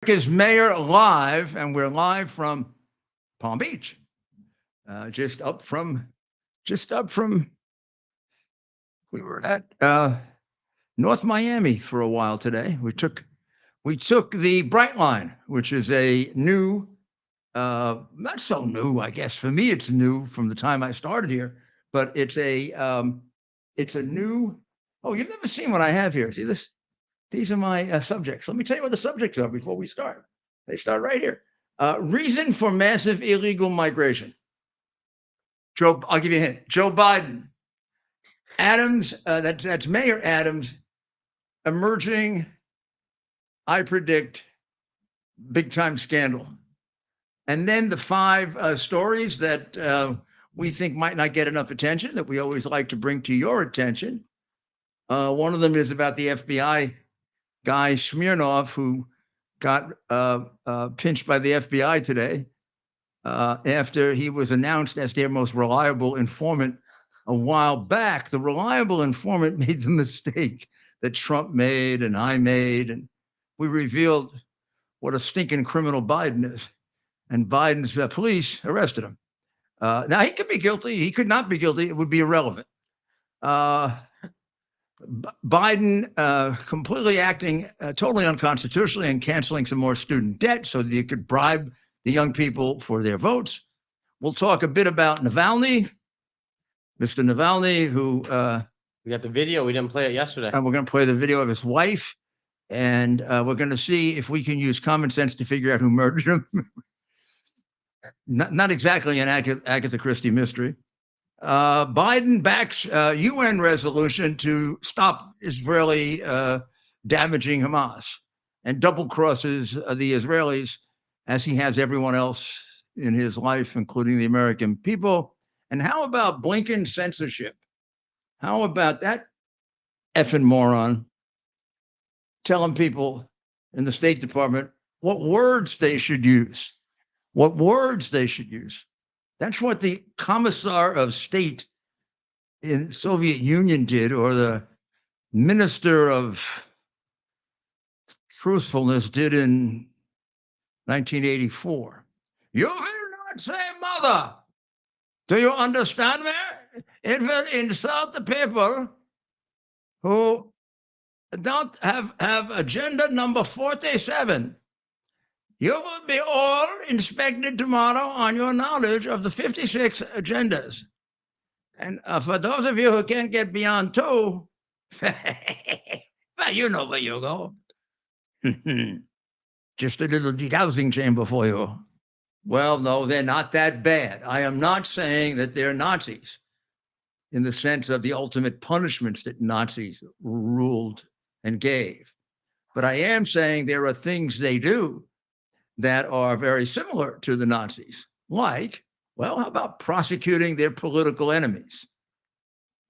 Is Mayor live, and we're live from Palm Beach, just up from, we were at North Miami for a while today. We took the Bright Line, which is a new, not so new, I guess. For me, it's new from the time I started here, but it's a new. Oh, you've never seen what I have here. See this? These are my subjects. Let me tell you what the subjects are before we start. They start right here. Reason for massive illegal migration. I'll give you a hint. Joe Biden. Adams, that's Mayor Adams, emerging, I predict, big time scandal. And then the five stories that we think might not get enough attention that we always like to bring to your attention. One of them is about the FBI guy Smirnov, who got pinched by the FBI today after he was announced as their most reliable informant a while back. The reliable informant made the mistake that Trump made and I made, and we revealed what a stinking criminal Biden is. And Biden's police arrested him. Now, he could be guilty. He could not be guilty. It would be irrelevant. Biden completely acting totally unconstitutionally and canceling some more student debt so that you could bribe the young people for their votes. We'll talk a bit about Navalny, Mr. Navalny, who we got the video. We didn't play it yesterday. And we're going to play the video of his wife, and we're going to see if we can use common sense to figure out who murdered him. Not exactly an Agatha Christie mystery. Biden backs UN resolution to stop Israeli damaging Hamas and double crosses the Israelis as he has everyone else in his life, including the American people. And how about Blinken censorship? How about that effing moron telling people in the State Department what words they should use? What words they should use. That's what the Commissar of State in Soviet Union did, or the Minister of Truthfulness did in 1984. You will not say mother. Do you understand me? It will insult the people who don't have agenda number 47. You will be all inspected tomorrow on your knowledge of the 56 agendas. And for those of you who can't get beyond 2, well, you know where you go. Just a little degausing chamber for you. Well, no, they're not that bad. I am not saying that they're Nazis in the sense of the ultimate punishments that Nazis ruled and gave. But I am saying there are things they do that are very similar to the Nazis, like, well, how about prosecuting their political enemies,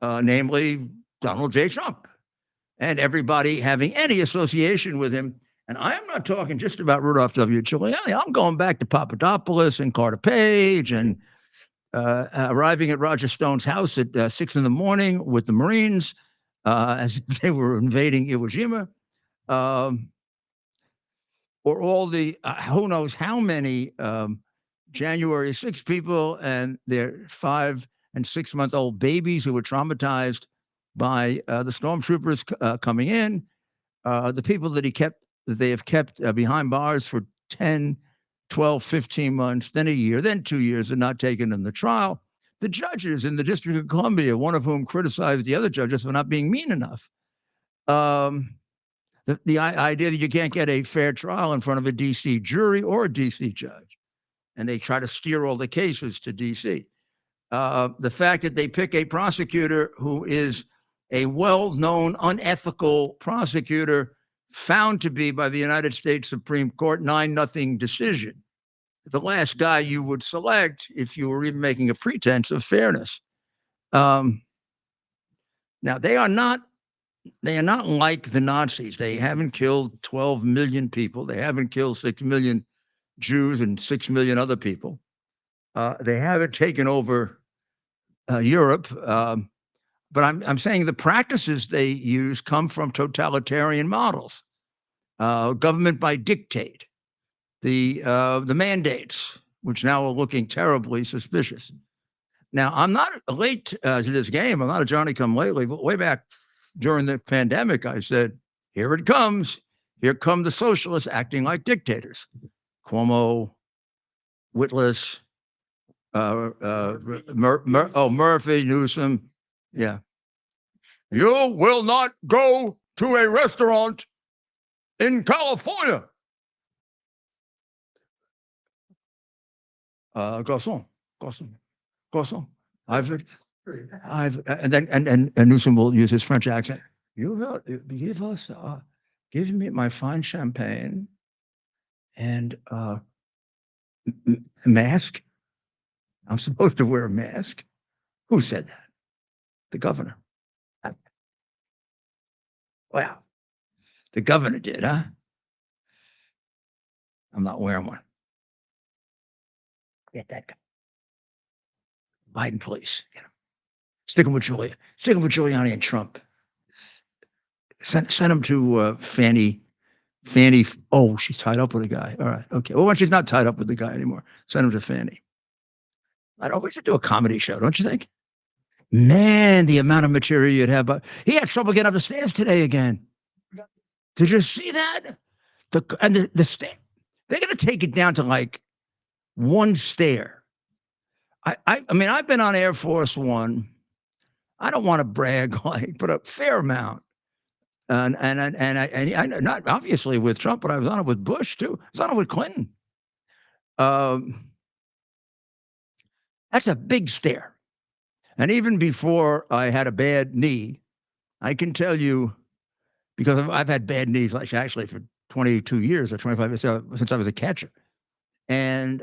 namely Donald J. Trump, and everybody having any association with him. And I am not talking just about Rudolph W. Giuliani. I'm going back to Papadopoulos and Carter Page and arriving at Roger Stone's house at 6 in the morning with the Marines as they were invading Iwo Jima. Or all the who knows how many January 6 people and their 5 and 6 month old babies who were traumatized by the stormtroopers coming in, the people that they have kept behind bars for 10, 12, 15 months, then a year, then 2 years, and not taken in the trial. The judges in the District of Columbia, one of whom criticized the other judges for not being mean enough. The idea that you can't get a fair trial in front of a D.C. jury or a D.C. judge, and they try to steer all the cases to D.C. The fact that they pick a prosecutor who is a well-known unethical prosecutor found to be by the United States Supreme Court 9-0 decision, the last guy you would select if you were even making a pretense of fairness. Now, they are not like the Nazis. They haven't killed 12 million people. They haven't killed 6 million Jews and 6 million other people. They haven't taken over Europe. But I'm saying the practices they use come from totalitarian models. Government by dictate. the mandates, which now are looking terribly suspicious. Now, I'm not late to this game. I'm not a Johnny come lately, but way back during the pandemic, I said, here it comes. Here come the socialists acting like dictators. Cuomo, Whitlis, Murphy, Newsom. Yeah. You will not go to a restaurant in California. Garçon. I've and Newsom will use his French accent. You will give me my fine champagne and mask. I'm supposed to wear a mask. Who said that? The governor. Wow. The governor did, huh? I'm not wearing one. Get that guy. Biden, please. Get him. Stick him with Julia. Stick him with Giuliani and Trump. Send him to Fanny. Oh, she's tied up with a guy. All right. Okay. Well, when she's not tied up with the guy anymore, send him to Fanny. I'd always do a comedy show, don't you think? Man, the amount of material you'd have. But he had trouble getting up the stairs today again. Did you see that? The stair. They're going to take it down to like one stair. I mean, I've been on Air Force One. I don't want to brag, but a fair amount. And I not obviously with Trump, but I was on it with Bush too. I was on it with Clinton. That's a big stair. And even before I had a bad knee, I can tell you, because I've had bad knees actually for 22 years or 25 years since I was a catcher. And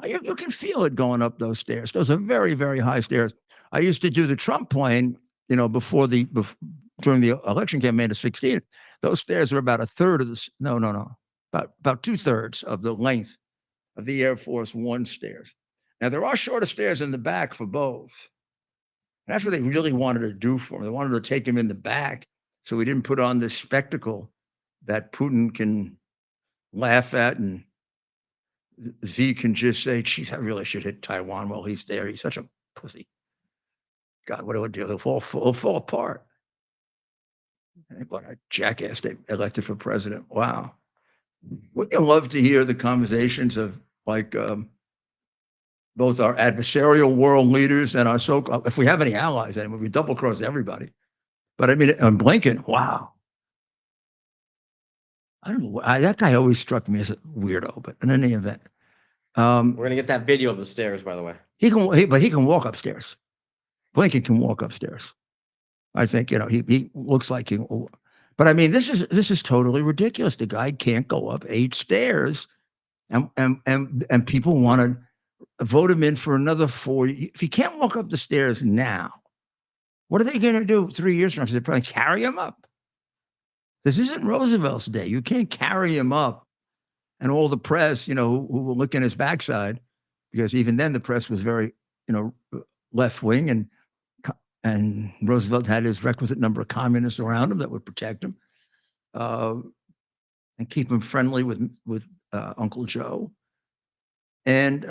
you can feel it going up those stairs. Those are very, very high stairs. I used to do the Trump plane, during the election campaign of 2016. Those stairs were about a third of about 2/3 of the length of the Air Force One stairs. Now, there are shorter stairs in the back for both. And that's what they really wanted to do for him. They wanted to take him in the back so he didn't put on this spectacle that Putin can laugh at, and Z can just say, geez, I really should hit Taiwan while he's there. He's such a pussy. God, what do I do? He'll fall apart. What a jackass they elected for president. Wow. Wouldn't you love to hear the conversations of both our adversarial world leaders and our so-called, if we have any allies anymore, we double cross everybody. But I mean, Blinken, wow. I don't know. That guy always struck me as a weirdo, but in any event. We're going to get that video of the stairs, by the way. But he can walk upstairs. Blinken can walk upstairs. I think, he looks like he, but I mean, this is totally ridiculous. The guy can't go up 8 stairs and people want to vote him in for another 4. If he can't walk up the stairs now, what are they going to do 3 years from now? They're probably carry him up. This isn't Roosevelt's day. You can't carry him up and all the press, who will look in his backside, because even then the press was very, left wing, and Roosevelt had his requisite number of communists around him that would protect him and keep him friendly with Uncle Joe. And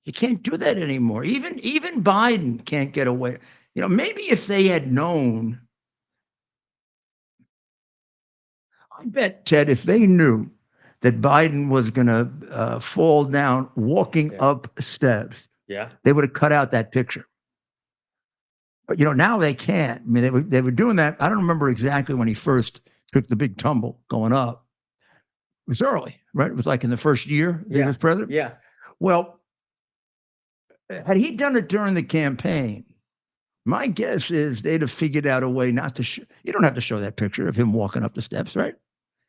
you can't do that anymore. Even Biden can't get away. Maybe if they had known, I bet, Ted, if they knew that Biden was going to fall down walking up steps, they would have cut out that picture. But now they can't. I mean, they were doing that. I don't remember exactly when he first took the big tumble going up. It was early, right? It was like in the first year he was president. Yeah. Well, had he done it during the campaign, my guess is they'd have figured out a way not to show. You don't have to show that picture of him walking up the steps, right?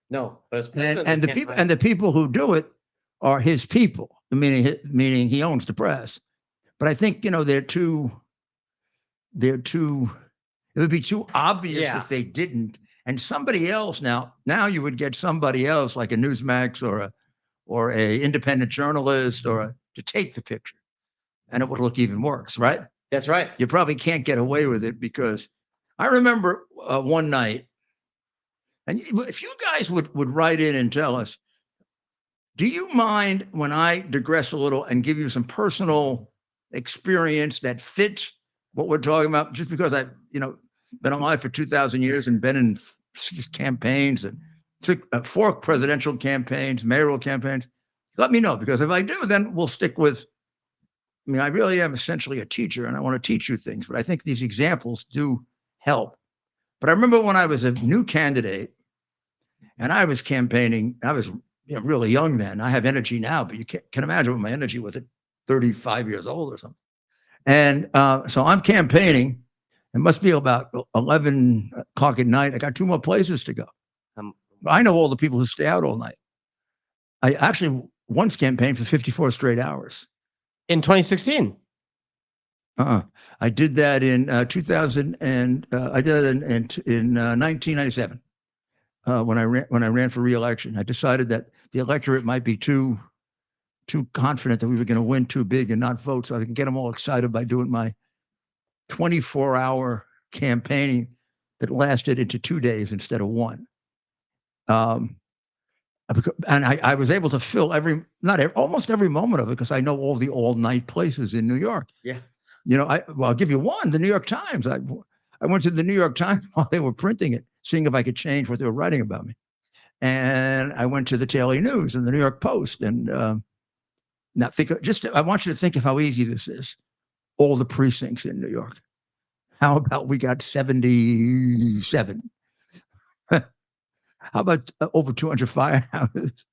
No, but and the people who do it are his people, meaning he owns the press. But I think they're too. It would be too obvious if they didn't. And somebody else now you would get somebody else like a Newsmax or a independent journalist to take the picture, and it would look even worse, right? That's right. You probably can't get away with it, because I remember one night And if you guys would write in and tell us, do you mind when I digress a little and give you some personal experience that fits what we're talking about? Just because I've, been alive for 2,000 years and been in campaigns and took 4 presidential campaigns, mayoral campaigns. Let me know, because if I do, then we'll stick with. I mean, I really am essentially a teacher, and I want to teach you things. But I think these examples do help. But I remember when I was a new candidate and I was campaigning, I was really young then. I have energy now, but you can imagine what my energy was at 35 years old or something. And so I'm campaigning. It must be about 11 o'clock at night. I got 2 more places to go. I know all the people who stay out all night. I actually once campaigned for 54 straight hours. In 2016? I did that in 2000, and I did it in 1997 when I ran for re-election. I decided that the electorate might be too confident that we were going to win too big and not vote, so I can get them all excited by doing my 24-hour campaigning that lasted into 2 days instead of 1. And I was able to fill almost every moment of it, because I know all the all-night places in New York. Yeah. I'll give you one, the New York Times. I went to the New York Times while they were printing it, seeing if I could change what they were writing about me. And I went to the Daily News and the New York Post. And now I want you to think of how easy this is. All the precincts in New York. How about we got 77? How about over 200 firehouses?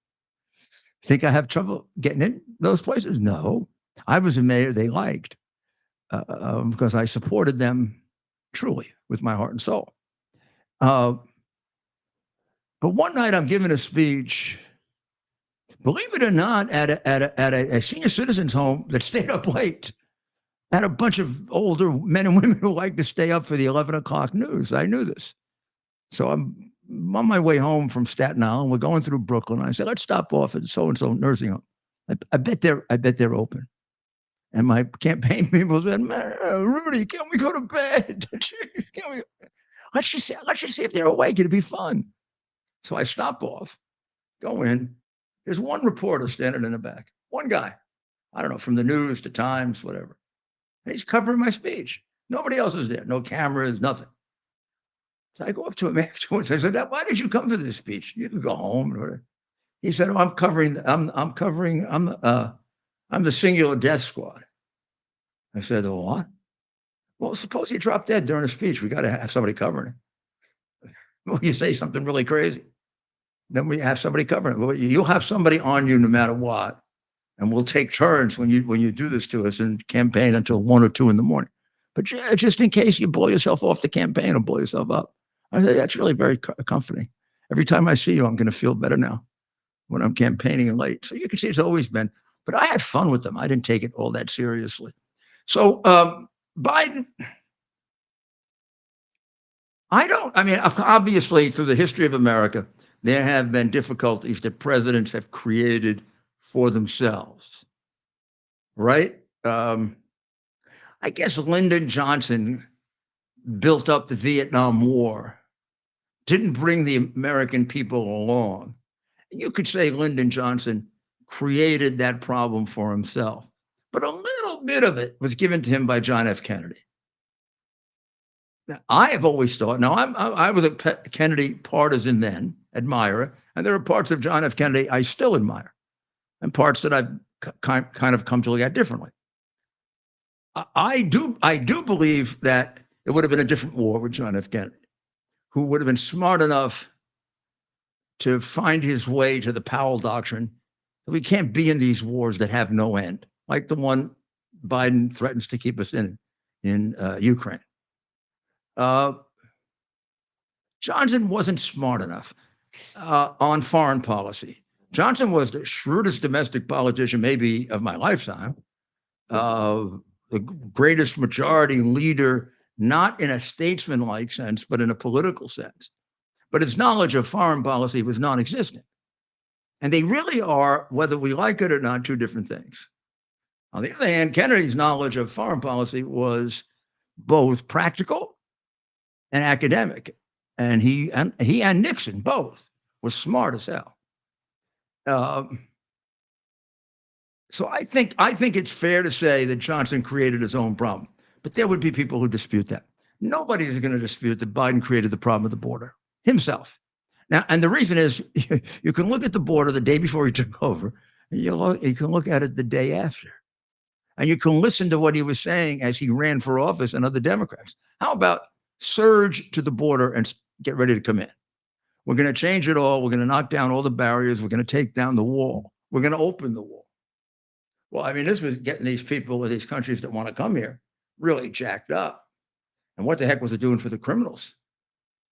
Think I have trouble getting in those places? No. I was a mayor they liked because I supported them truly with my heart and soul. But one night I'm giving a speech, believe it or not, at a senior citizens home that stayed up late. Had a bunch of older men and women who like to stay up for the 11 o'clock news. I knew this. So I'm on my way home from Staten Island. We're going through Brooklyn. I said, let's stop off at so-and-so nursing home. I bet they're open. And my campaign people said, Rudy, can we go to bed? Let's just see if they're awake. It'd be fun. So I stop off, go in. There's one reporter standing in the back. One guy. I don't know, from the news to Times, whatever. And he's covering my speech. Nobody else is there. No cameras, nothing. So I go up to him afterwards. I said, why did you come for this speech? You could go home. He said, I'm the singular death squad. I said, oh, what? Well, suppose you drop dead during a speech. We got to have somebody covering it. Well, you say something really crazy. Then we have somebody covering it. Well, you'll have somebody on you no matter what. And we'll take turns when you do this to us and campaign until 1 or 2 in the morning. But just in case you blow yourself off the campaign or blow yourself up. I said, that's really very comforting. Every time I see you, I'm going to feel better now when I'm campaigning late. So you can see it's always been. But I had fun with them. I didn't take it all that seriously. So Biden, obviously through the history of America, there have been difficulties that presidents have created for themselves, right? I guess Lyndon Johnson built up the Vietnam War, didn't bring the American people along. You could say Lyndon Johnson created that problem for himself, but a little bit of it was given to him by John F. Kennedy. Now, I have always thought, I was a Kennedy partisan then, admirer, and there are parts of John F. Kennedy I still admire, and parts that I've kind of come to look at differently. I do believe that it would have been a different war with John F. Kennedy, who would have been smart enough to find his way to the Powell Doctrine. We can't be in these wars that have no end, like the one Biden threatens to keep us in Ukraine. Johnson wasn't smart enough on foreign policy. Johnson was the shrewdest domestic politician maybe of my lifetime, the greatest majority leader, not in a statesman-like sense, but in a political sense. But his knowledge of foreign policy was non-existent. And they really are, whether we like it or not, 2 different things. On the other hand, Kennedy's knowledge of foreign policy was both practical and academic. and he and Nixon both were smart as hell. So I think it's fair to say that Johnson created his own problem, but there would be people who dispute that. Nobody's going to dispute that Biden created the problem of the border himself. Now, and the reason is you can look at the border the day before he took over, and you can look at it the day after. And you can listen to what he was saying as he ran for office and other Democrats. How about surge to the border and get ready to come in? We're going to change it all. We're going to knock down all the barriers. We're going to take down the wall. We're going to open the wall. Well, I mean, this was getting these people in these countries that want to come here really jacked up. And what the heck was it doing for the criminals,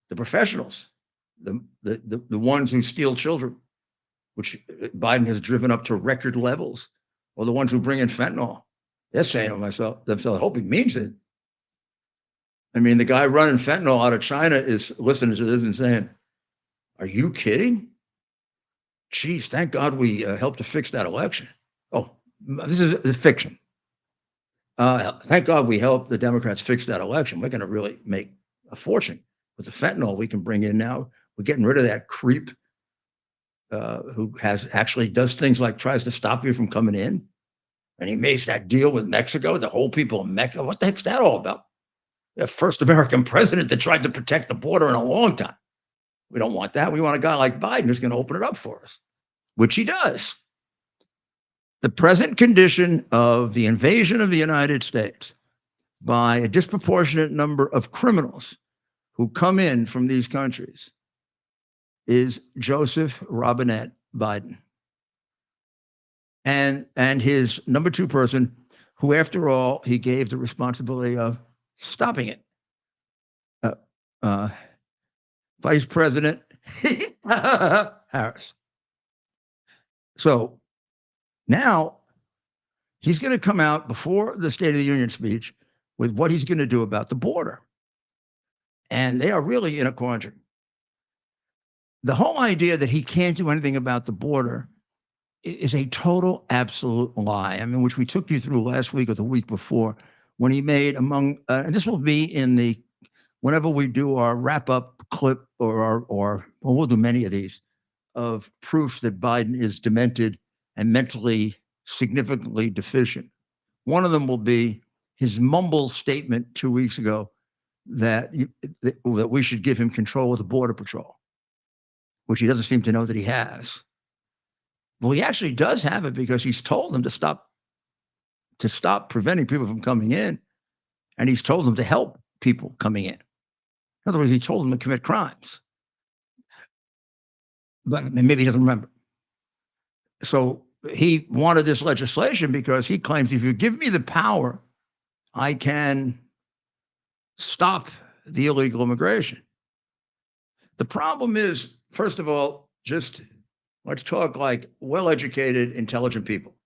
the professionals, the ones who steal children, which Biden has driven up to record levels, or the ones who bring in fentanyl? They're saying to themselves, I hope he means it. I mean, the guy running fentanyl out of China is listening to this and saying, are you kidding? Geez, thank God we helped to fix that election. Oh, this is a fiction. Thank God we helped the Democrats fix that election. We're going to really make a fortune with the fentanyl we can bring in now. We're getting rid of that creep who does things like tries to stop you from coming in. And he makes that deal with Mexico, the whole people of Mexico. What the heck's that all about? The first American president that tried to protect the border in a long time. We don't want that. We want a guy like Biden who's going to open it up for us, which he does. The present condition of the invasion of the United States by a disproportionate number of criminals who come in from these countries is Joseph Robinette Biden. And his number two person, who, after all, he gave the responsibility of stopping it. Vice President Harris. So now he's going to come out before the State of the Union speech with what he's going to do about the border. And they are really in a quandary. The whole idea that he can't do anything about the border is a total, absolute lie. I mean, which we took you through last week or the week before, when he made and this will be in whenever we do our wrap-up clip or we'll do many of these, of proof that Biden is demented and mentally significantly deficient. One of them will be his mumble statement 2 weeks ago that we should give him control of the Border Patrol, which he doesn't seem to know that he has. Well, he actually does have it because he's told them to stop preventing people from coming in, and he's told them to help people coming in. In other words, he told them to commit crimes. But maybe he doesn't remember. So he wanted this legislation because he claims if you give me the power, I can stop the illegal immigration. The problem is, first of all, just let's talk like well-educated, intelligent people,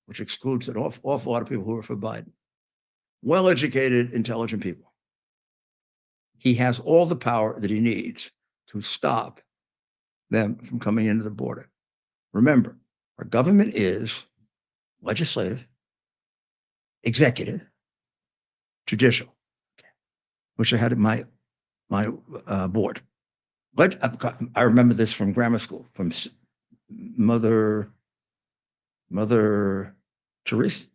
which excludes an awful lot of people who are for Biden. Well-educated, intelligent people. He has all the power that he needs to stop them from coming into the border. Remember, our government is legislative, executive, judicial, which I had in my board. But I remember this from grammar school, from Mother Teresa,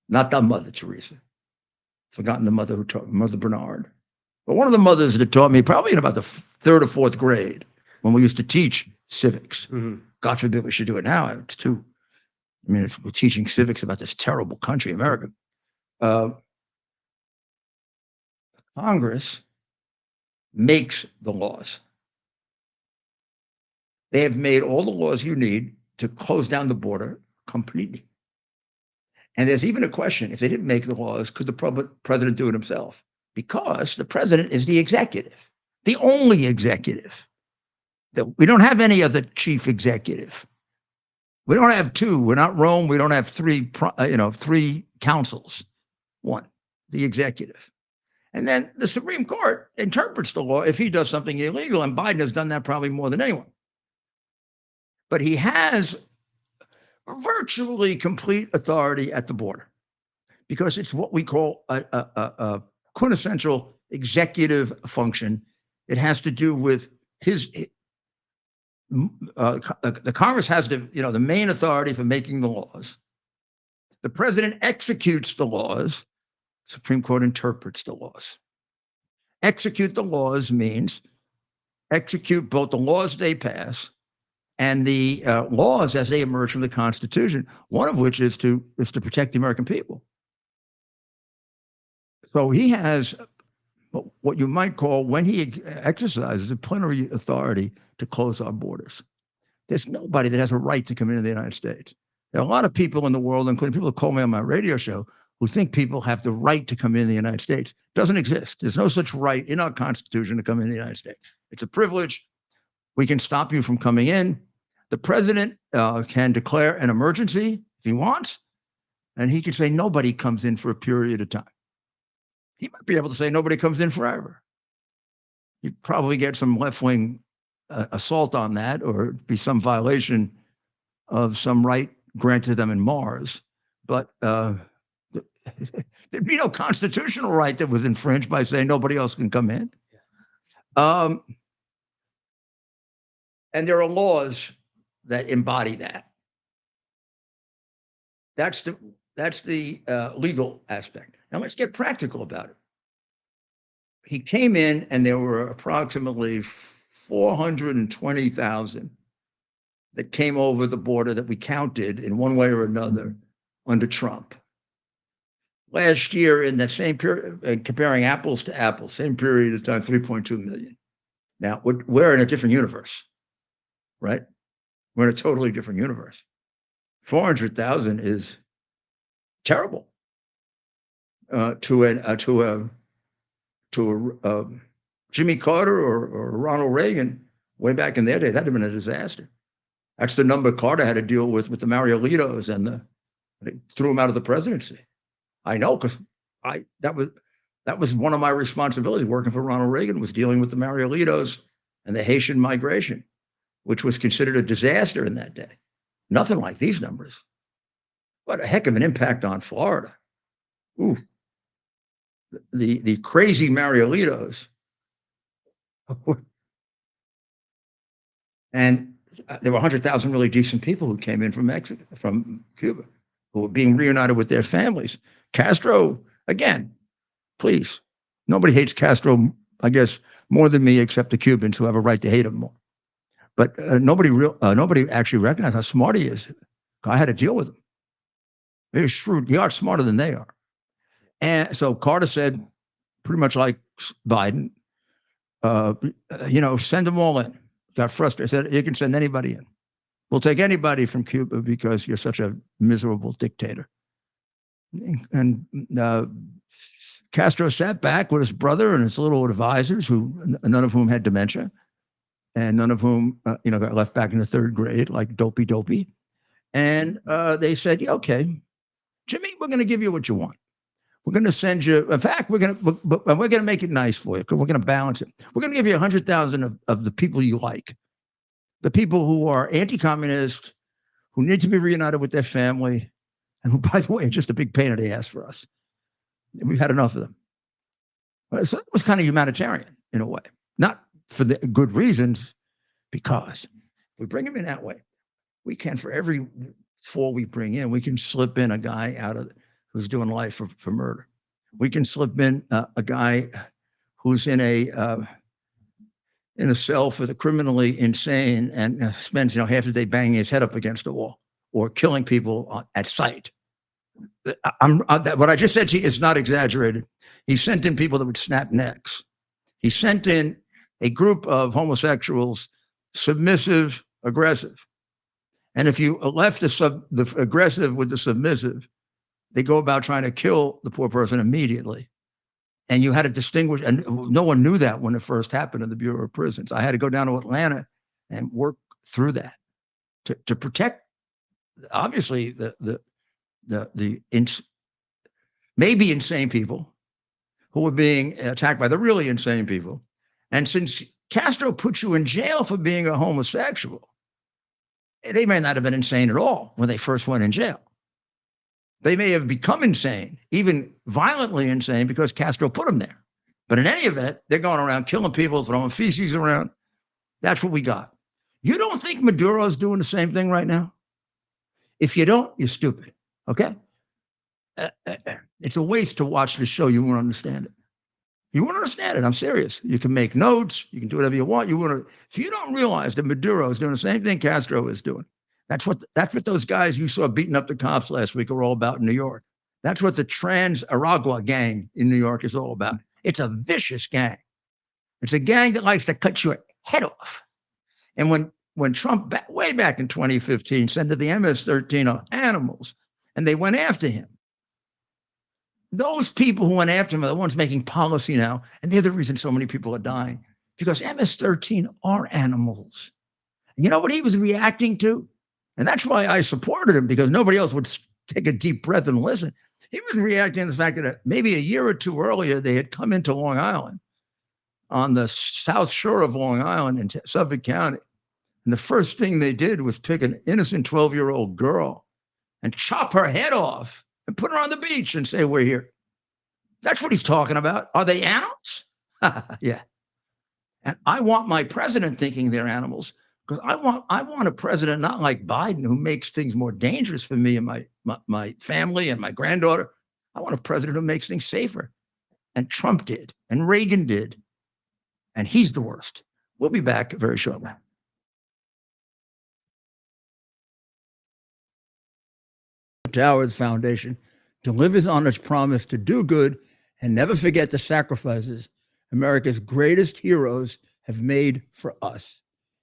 not the Mother Teresa. Forgotten the mother who taught Mother Bernard. But one of the mothers that taught me probably in about the third or fourth grade when we used to teach civics. Mm-hmm. God forbid we should do it now. It's too. I mean, if we're teaching civics about this terrible country, America. Congress makes the laws. They have made all the laws you need to close down the border completely. And there's even a question, if they didn't make the laws, could the president do it himself? Because the president is the executive, the only executive. We don't have any other chief executive. We don't have two. We're not Rome. We don't have three councils. One, the executive. And then the Supreme Court interprets the law if he does something illegal, and Biden has done that probably more than anyone. But he has virtually complete authority at the border because it's what we call a quintessential executive function. It has to do with the Congress has to, the main authority for making the laws. The president executes the laws. Supreme Court interprets the laws. Execute the laws means execute both the laws they pass and the laws as they emerge from the Constitution, one of which is to protect the American people. So he has what you might call, when he exercises a plenary authority to close our borders. There's nobody that has a right to come into the United States. There are a lot of people in the world, including people who call me on my radio show, who think people have the right to come into the United States. It doesn't exist. There's no such right in our Constitution to come into the United States. It's a privilege. We can stop you from coming in. The president can declare an emergency if he wants, and he can say nobody comes in for a period of time. He might be able to say nobody comes in forever. You'd probably get some left-wing assault on that, or be some violation of some right granted them in Mars. But there'd be no constitutional right that was infringed by saying nobody else can come in. And there are laws that embody that. That's the legal aspect. Now let's get practical about it. He came in, and there were approximately 420,000 that came over the border that we counted in one way or another under Trump. Last year, in that same period, comparing apples to apples, same period of time, 3.2 million. Now, we're in a different universe, right? We're in a totally different universe. 400,000 is terrible to a Jimmy Carter or Ronald Reagan way back in their day. That'd have been a disaster. That's the number Carter had to deal with the Mariolitos, and they threw him out of the presidency. I know, because that was one of my responsibilities working for Ronald Reagan, was dealing with the Mariolitos and the Haitian migration, which was considered a disaster in that day. Nothing like these numbers. What a heck of an impact on Florida. Ooh. The crazy Mariolitos. And there were 100,000 really decent people who came in from Cuba, who were being reunited with their families. Castro, again, please, nobody hates Castro, I guess, more than me, except the Cubans, who have a right to hate him more. But nobody actually recognized how smart he is. I had to deal with him. They're shrewd. They are smarter than they are. And so Carter said, pretty much like Biden, send them all in. Got frustrated. Said, you can send anybody in. We'll take anybody from Cuba because you're such a miserable dictator. And Castro sat back with his brother and his little advisors, none of whom had dementia, and none of whom got left back in the third grade like dopey. And they said, yeah, okay, Jimmy, we're going to give you what you want. We're going to send you. In fact, we're going to make it nice for you, because we're going to balance it. We're going to give you 100,000 of the people you like, the people who are anti-communist, who need to be reunited with their family, and who, by the way, are just a big pain in the ass for us. We've had enough of them. So it was kind of humanitarian in a way, not for the good reasons, because if we bring them in that way, we can, for every 4 we bring in, we can slip in a guy who's doing life for murder. We can slip in a guy who's in a cell for the criminally insane and spends half the day banging his head up against a wall or killing people at sight. What I just said to you is not exaggerated. He sent in people that would snap necks. He sent in a group of homosexuals, submissive, aggressive. And if you left the aggressive with the submissive, they go about trying to kill the poor person immediately. And you had to distinguish, and no one knew that when it first happened in the Bureau of Prisons. I had to go down to Atlanta and work through that to protect, obviously, the maybe insane people who were being attacked by the really insane people. And since Castro put you in jail for being a homosexual, they may not have been insane at all when they first went in jail. They may have become insane, even violently insane, because Castro put them there. But in any event, they're going around killing people, throwing feces around. That's what we got. You don't think Maduro's doing the same thing right now? If you don't, you're stupid. Okay? It's a waste to watch this show. You won't understand it. You won't understand it. I'm serious. You can make notes. You can do whatever you want. If you don't realize that Maduro is doing the same thing Castro is doing, that's what those guys you saw beating up the cops last week are all about in New York. That's what the Trans Aragua gang in New York is all about. It's a vicious gang. It's a gang that likes to cut your head off. And when Trump, way back in 2015, said that the MS-13 are animals, and they went after him, those people who went after him are the ones making policy now, and they're the reason so many people are dying, because MS-13 are animals. And you know what he was reacting to? And that's why I supported him, because nobody else would take a deep breath and listen. He was reacting to the fact that maybe a year or two earlier, they had come into Long Island, on the south shore of Long Island in Suffolk County. And the first thing they did was pick an innocent 12-year-old girl and chop her head off and put her on the beach and say, we're here. That's what he's talking about. Are they animals? Yeah. And I want my president thinking they're animals, because I want a president not like Biden, who makes things more dangerous for me and my family and my granddaughter. I want a president who makes things safer. And Trump did, and Reagan did. And he's the worst. We'll be back very shortly. Towers Foundation delivers on its promise to do good and never forget the sacrifices America's greatest heroes have made for us.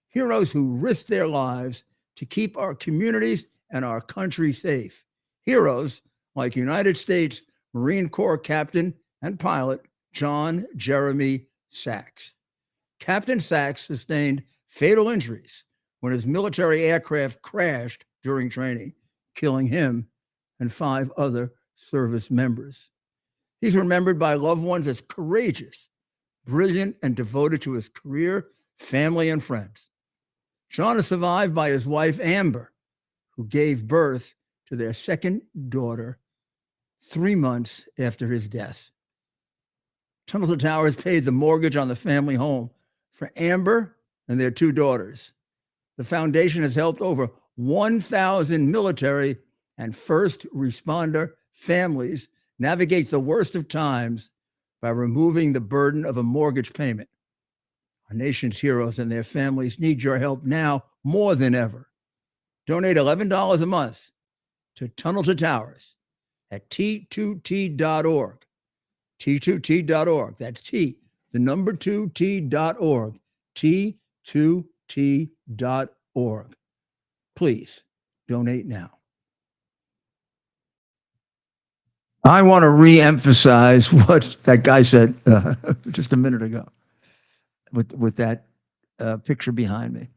Heroes who risked their lives to keep our communities and our country safe. Heroes like United States Marine Corps Captain and pilot John Jeremy Sachs. Captain Sachs sustained fatal injuries when his military aircraft crashed during training, killing him and 5 other service members. He's remembered by loved ones as courageous, brilliant, and devoted to his career, family, and friends. John is survived by his wife, Amber, who gave birth to their second daughter 3 months after his death. Tunnel to Towers paid the mortgage on the family home for Amber and their 2 daughters. The foundation has helped over 1,000 military and first responder families navigate the worst of times by removing the burden of a mortgage payment. Our nation's heroes and their families need your help now more than ever. Donate $11 a month to Tunnel to Towers at T2T.org. T2T.org. That's T, the number 2T.org. T2T.org. Please donate now. I want to re-emphasize what that guy said just a minute ago with that picture behind me.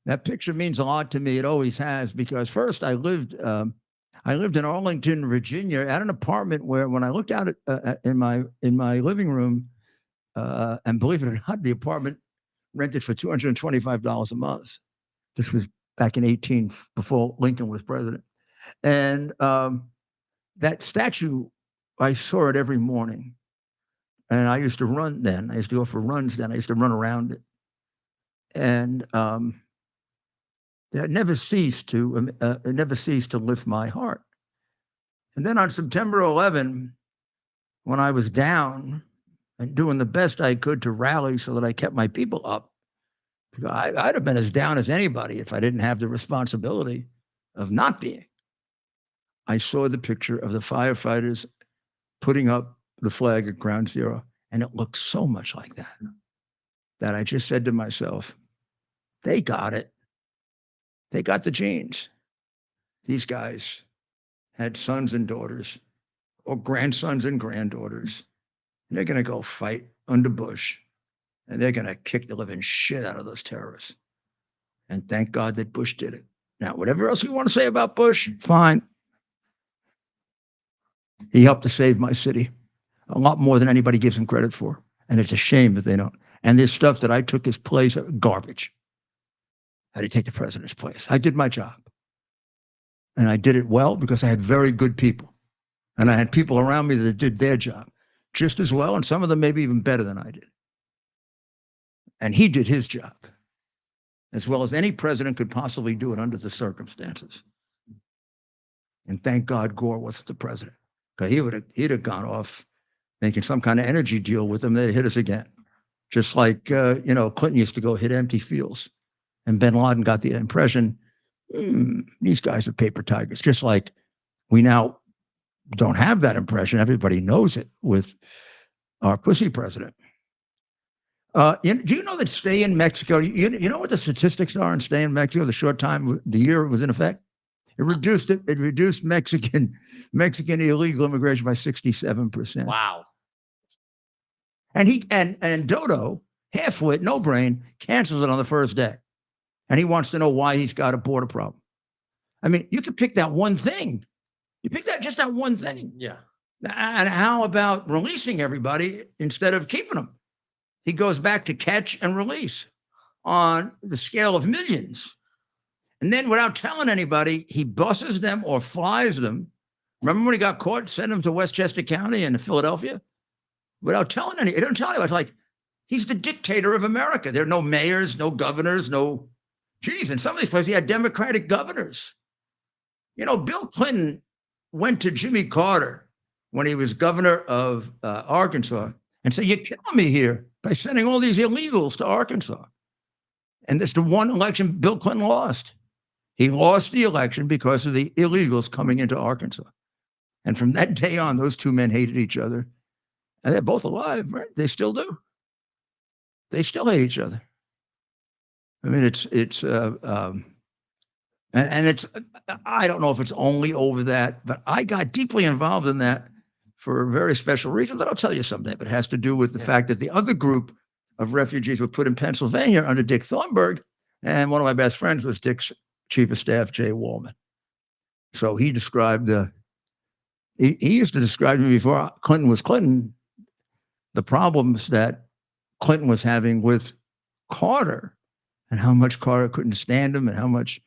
That picture means a lot to me. It always has, because first I lived in Arlington, Virginia, at an apartment where, when I looked out in my living room, and believe it or not, the apartment rented for $225 a month. This was back in 18, before Lincoln was president. And that statue, I saw it every morning. And I used to run then. I used to go for runs then. I used to run around it. And it never ceased to lift my heart. And then on September 11, when I was down and doing the best I could to rally so that I kept my people up, I'd have been as down as anybody if I didn't have the responsibility of not being. I saw the picture of the firefighters putting up the flag at Ground Zero, and it looked so much like that I just said to myself, they got it. They got the genes. These guys had sons and daughters, or grandsons and granddaughters, and they're going to go fight under Bush, and they're going to kick the living shit out of those terrorists. And thank God that Bush did it. Now, whatever else you want to say about Bush, fine. He helped to save my city a lot more than anybody gives him credit for. And it's a shame that they don't. And this stuff that I took his place, garbage. I didn't take the president's place. I did my job. And I did it well because I had very good people. And I had people around me that did their job. just as well, and some of them maybe even better than I did. And he did his job as well as any president could possibly do it under the circumstances. And thank God Gore wasn't the president, because he'd have gone off making some kind of energy deal with them. They'd hit us again, just like Clinton used to go hit empty fields, and Bin Laden got the impression these guys are paper tigers. Just like we now don't have that impression. Everybody knows it with our pussy president. Do you know that stay in Mexico? You know what the statistics are in stay in Mexico? The short time, the year it was in effect, it reduced Mexican illegal immigration by 67%. Wow. And Dodo, half-wit, no brain, cancels it on the first day, and he wants to know why he's got a border problem. I mean, you could pick that one thing. You pick just that one thing. Yeah. And how about releasing everybody instead of keeping them? He goes back to catch and release on the scale of millions. And then without telling anybody, he buses them or flies them. Remember when he got caught, sent them to Westchester County in Philadelphia? Without telling anybody. He didn't tell anybody. It's like, he's the dictator of America. There are no mayors, no governors, in some of these places, he had Democratic governors. Bill Clinton went to Jimmy Carter when he was governor of Arkansas and said, "You're killing me here by sending all these illegals to Arkansas." And that's the one election Bill Clinton lost. He lost the election because of the illegals coming into Arkansas. And from that day on, those two men hated each other. And they're both alive, right? They still do. They still hate each other. I mean, it's I don't know if it's only over that, but I got deeply involved in that for a very special reason that I'll tell you someday. But it has to do with the fact that the other group of refugees were put in Pennsylvania under Dick Thornburgh, and one of my best friends was Dick's chief of staff, Jay Wallman. So he described he used to describe to me before Clinton was Clinton, the problems that Clinton was having with Carter, and how much Carter couldn't stand him, and how much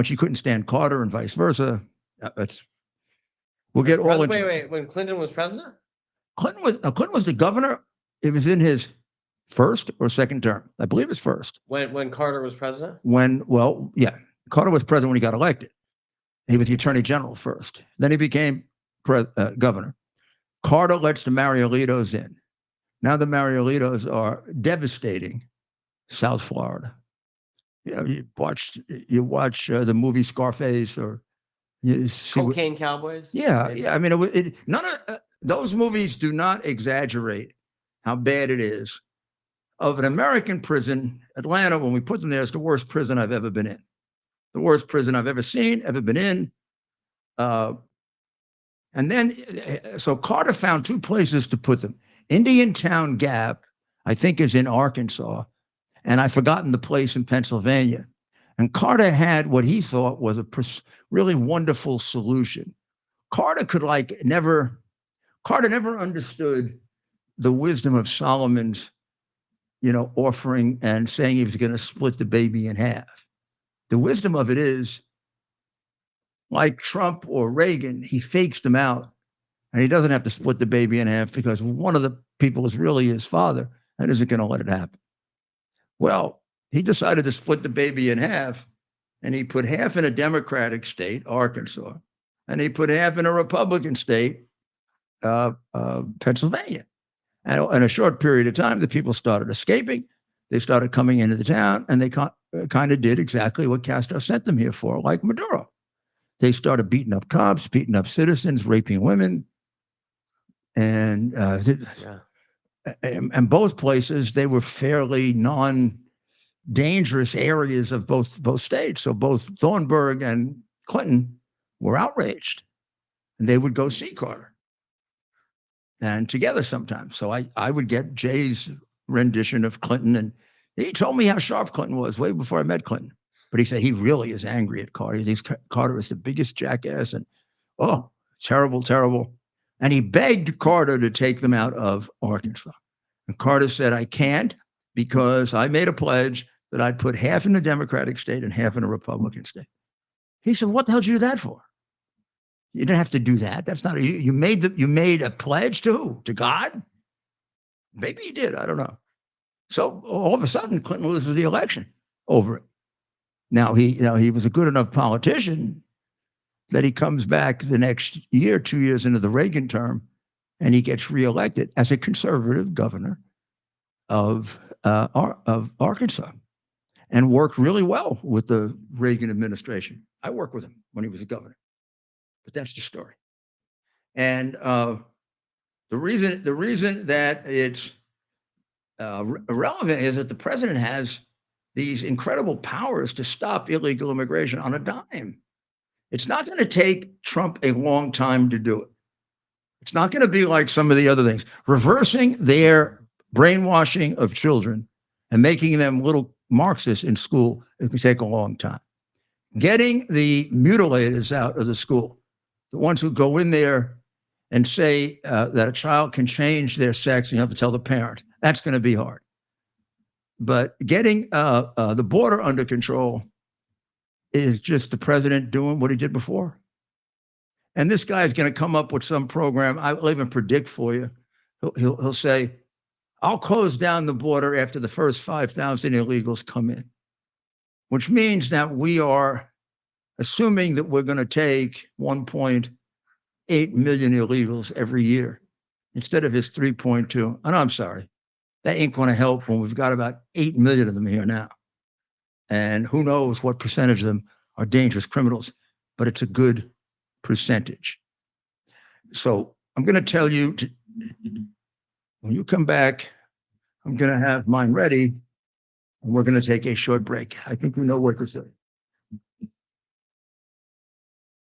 he couldn't stand Carter, and vice versa. We'll get all into. Wait. When Clinton was president? Clinton was the governor. It was in his first or second term. I believe his first. When Carter was president? Carter was president when he got elected. He was the attorney general first. Then he became governor. Carter lets the Mariolitos in. Now the Mariolitos are devastating South Florida. You watch the movie Scarface, or you see Cocaine Cowboys. Yeah. I mean, none of those movies do not exaggerate how bad it is. Of an American prison, Atlanta, when we put them there, is the worst prison I've ever been in. The worst prison I've ever seen, ever been in. And then, so Carter found two places to put them. Indiantown Gap, I think, is in Arkansas, and I've forgotten the place in Pennsylvania. And Carter had what he thought was a really wonderful solution. Carter never understood the wisdom of Solomon's, offering and saying he was going to split the baby in half. The wisdom of it is, like Trump or Reagan, he fakes them out, and he doesn't have to split the baby in half because one of the people is really his father and isn't going to let it happen. Well, he decided to split the baby in half, and he put half in a Democratic state, Arkansas, and he put half in a Republican state, Pennsylvania. And in a short period of time, the people started escaping. They started coming into the town, and they kind of did exactly what Castro sent them here for, like Maduro. They started beating up cops, beating up citizens, raping women. And and both places, they were fairly non-dangerous areas of both states. So both Thornburgh and Clinton were outraged, and they would go see Carter. And together sometimes. So I would get Jay's rendition of Clinton, and he told me how sharp Clinton was way before I met Clinton. But he said he really is angry at Carter. He thinks Carter is the biggest jackass, and terrible, terrible. And he begged Carter to take them out of Arkansas. And Carter said, "I can't, because I made a pledge that I'd put half in a Democratic state and half in a Republican state." He said, "What the hell did you do that for?" You didn't have to do that. That's not you made a pledge to who? To God? Maybe he did. I don't know. So all of a sudden, Clinton loses the election over it. Now he was a good enough politician that he comes back the next year, 2 years into the Reagan term, and he gets reelected as a conservative governor of Arkansas, and worked really well with the Reagan administration. I worked with him when he was a governor, but that's the story. And the reason that it's relevant is that the president has these incredible powers to stop illegal immigration on a dime. It's not going to take Trump a long time to do it. It's not going to be like some of the other things. Reversing their brainwashing of children and making them little Marxists in school, it can take a long time. Getting the mutilators out of the school, the ones who go in there and say that a child can change their sex and you have to tell the parent, that's going to be hard. But getting the border under control is just the president doing what he did before. And this guy is going to come up with some program. I'll even predict for you. He'll say, I'll close down the border after the first 5,000 illegals come in, which means that we are assuming that we're going to take 1.8 million illegals every year instead of his 3.2. And I'm sorry, that ain't going to help when we've got about 8 million of them here now. And who knows what percentage of them are dangerous criminals, but it's a good percentage. So I'm going to tell you, when you come back, I'm going to have mine ready, and we're going to take a short break. I think we know what to say.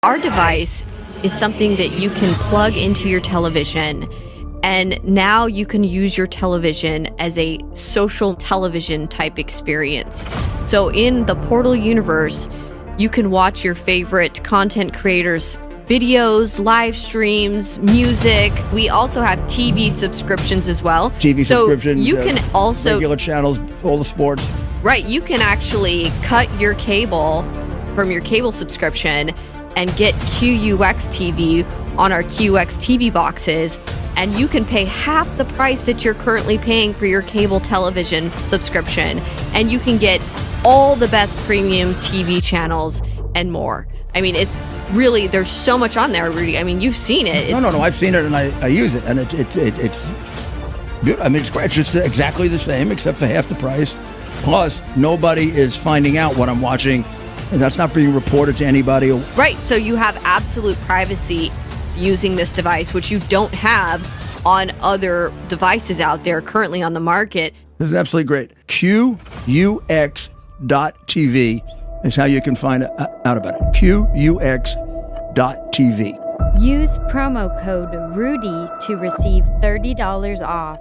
Our device is something that you can plug into your television, and now you can use your television as a social television type experience. So in the Portal universe, you can watch your favorite content creators' videos, live streams, music. We also have TV subscriptions as well. TV subscriptions. You can also regular channels, all the sports. Right, you can actually cut your cable from your cable subscription and get QUX TV on our QX TV boxes, and you can pay half the price that you're currently paying for your cable television subscription, and you can get all the best premium TV channels and more. I mean, it's really, there's so much on there, Rudy. I mean, you've seen it. No, I've seen it and I use it, and it's good. I mean, it's just exactly the same except for half the price. Plus, nobody is finding out what I'm watching, and that's not being reported to anybody. Right, so you have absolute privacy using this device, which you don't have on other devices out there currently on the market. This is absolutely great. QUX.TV is how you can find out about it. QUX.TV. Use promo code RUDY to receive $30 off.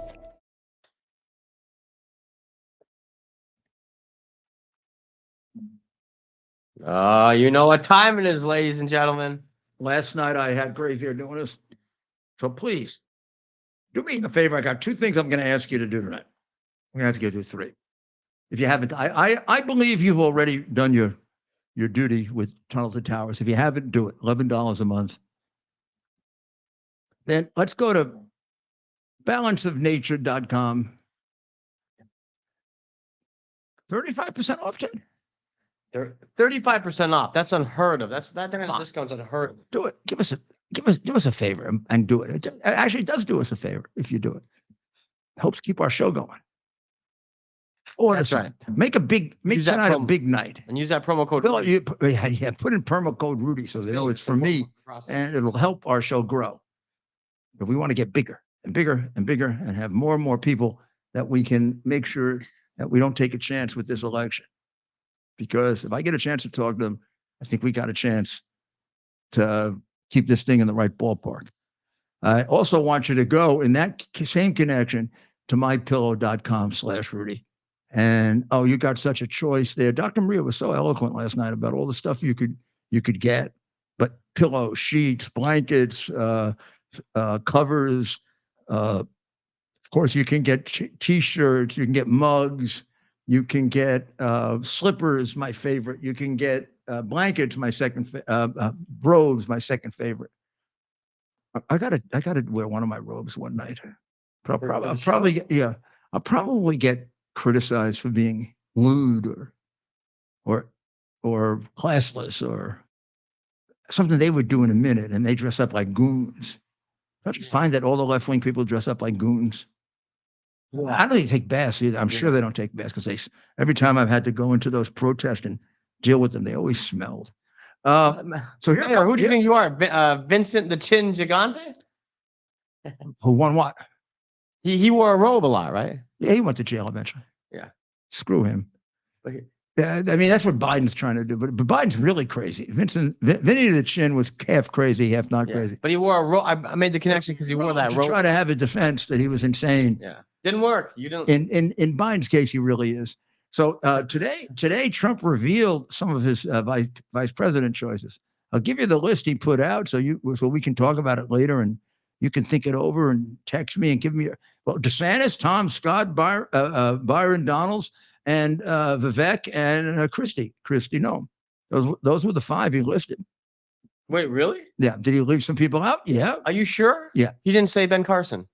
You know what time it is, ladies and gentlemen. Last night I had Grave here doing this. So please, do me a favor. I got two things I'm going to ask you to do tonight. I'm going to have to get to three. If you haven't, I believe you've already done your duty with Tunnel to Towers. If you haven't, do it. $11 a month. Then let's go to balanceofnature.com. 35% off, Ted? They're 35% off. That's unheard of. That kind of discount's unheard of. Do it. Give us a favor and do it. It actually does do us a favor if you do it. Helps keep our show going. Oh, that's right. Make tonight a big night. And use that promo code. Well, put in promo code Rudy so they know it's for me, and it'll help our show grow. But we want to get bigger and bigger and bigger and have more and more people that we can make sure that we don't take a chance with this election. Because if I get a chance to talk to them, I think we got a chance to keep this thing in the right ballpark. I also want you to go in that same connection to mypillow.com/Rudy. And you got such a choice there. Dr. Maria was so eloquent last night about all the stuff you could get, but pillows, sheets, blankets, covers. Of course, you can get T-shirts, you can get mugs, you can get slippers, my favorite. You can get blankets, my second, robes, my second favorite. I gotta wear one of my robes one night. I'll probably get criticized for being lewd or classless or something they would do in a minute, and they dress up like goons. Don't you find that all the left wing people dress up like goons? I don't think they take baths either. I'm sure they don't take baths because every time I've had to go into those protests and deal with them, they always smelled. So here, Mayor, who do you think you are? Vincent the Chin Gigante? who won what? He wore a robe a lot, right? Yeah, he went to jail eventually. Yeah. Screw him. Okay. Yeah, I mean, that's what Biden's trying to do. But Biden's really crazy. Vinny the Chin was half crazy, half not crazy. But he wore a robe. I made the connection because he wore that to robe. try to have a defense that he was insane. Yeah. Didn't work. You didn't. In Biden's case, he really is. So today, Trump revealed some of his vice president choices. I'll give you the list he put out so we can talk about it later and you can think it over and text me and give me. DeSantis, Tom Scott, Byron Donalds, and Vivek and Christie Noem. Those were the 5 he listed. Wait, really? Yeah. Did he leave some people out? Yeah. Are you sure? Yeah. He didn't say Ben Carson.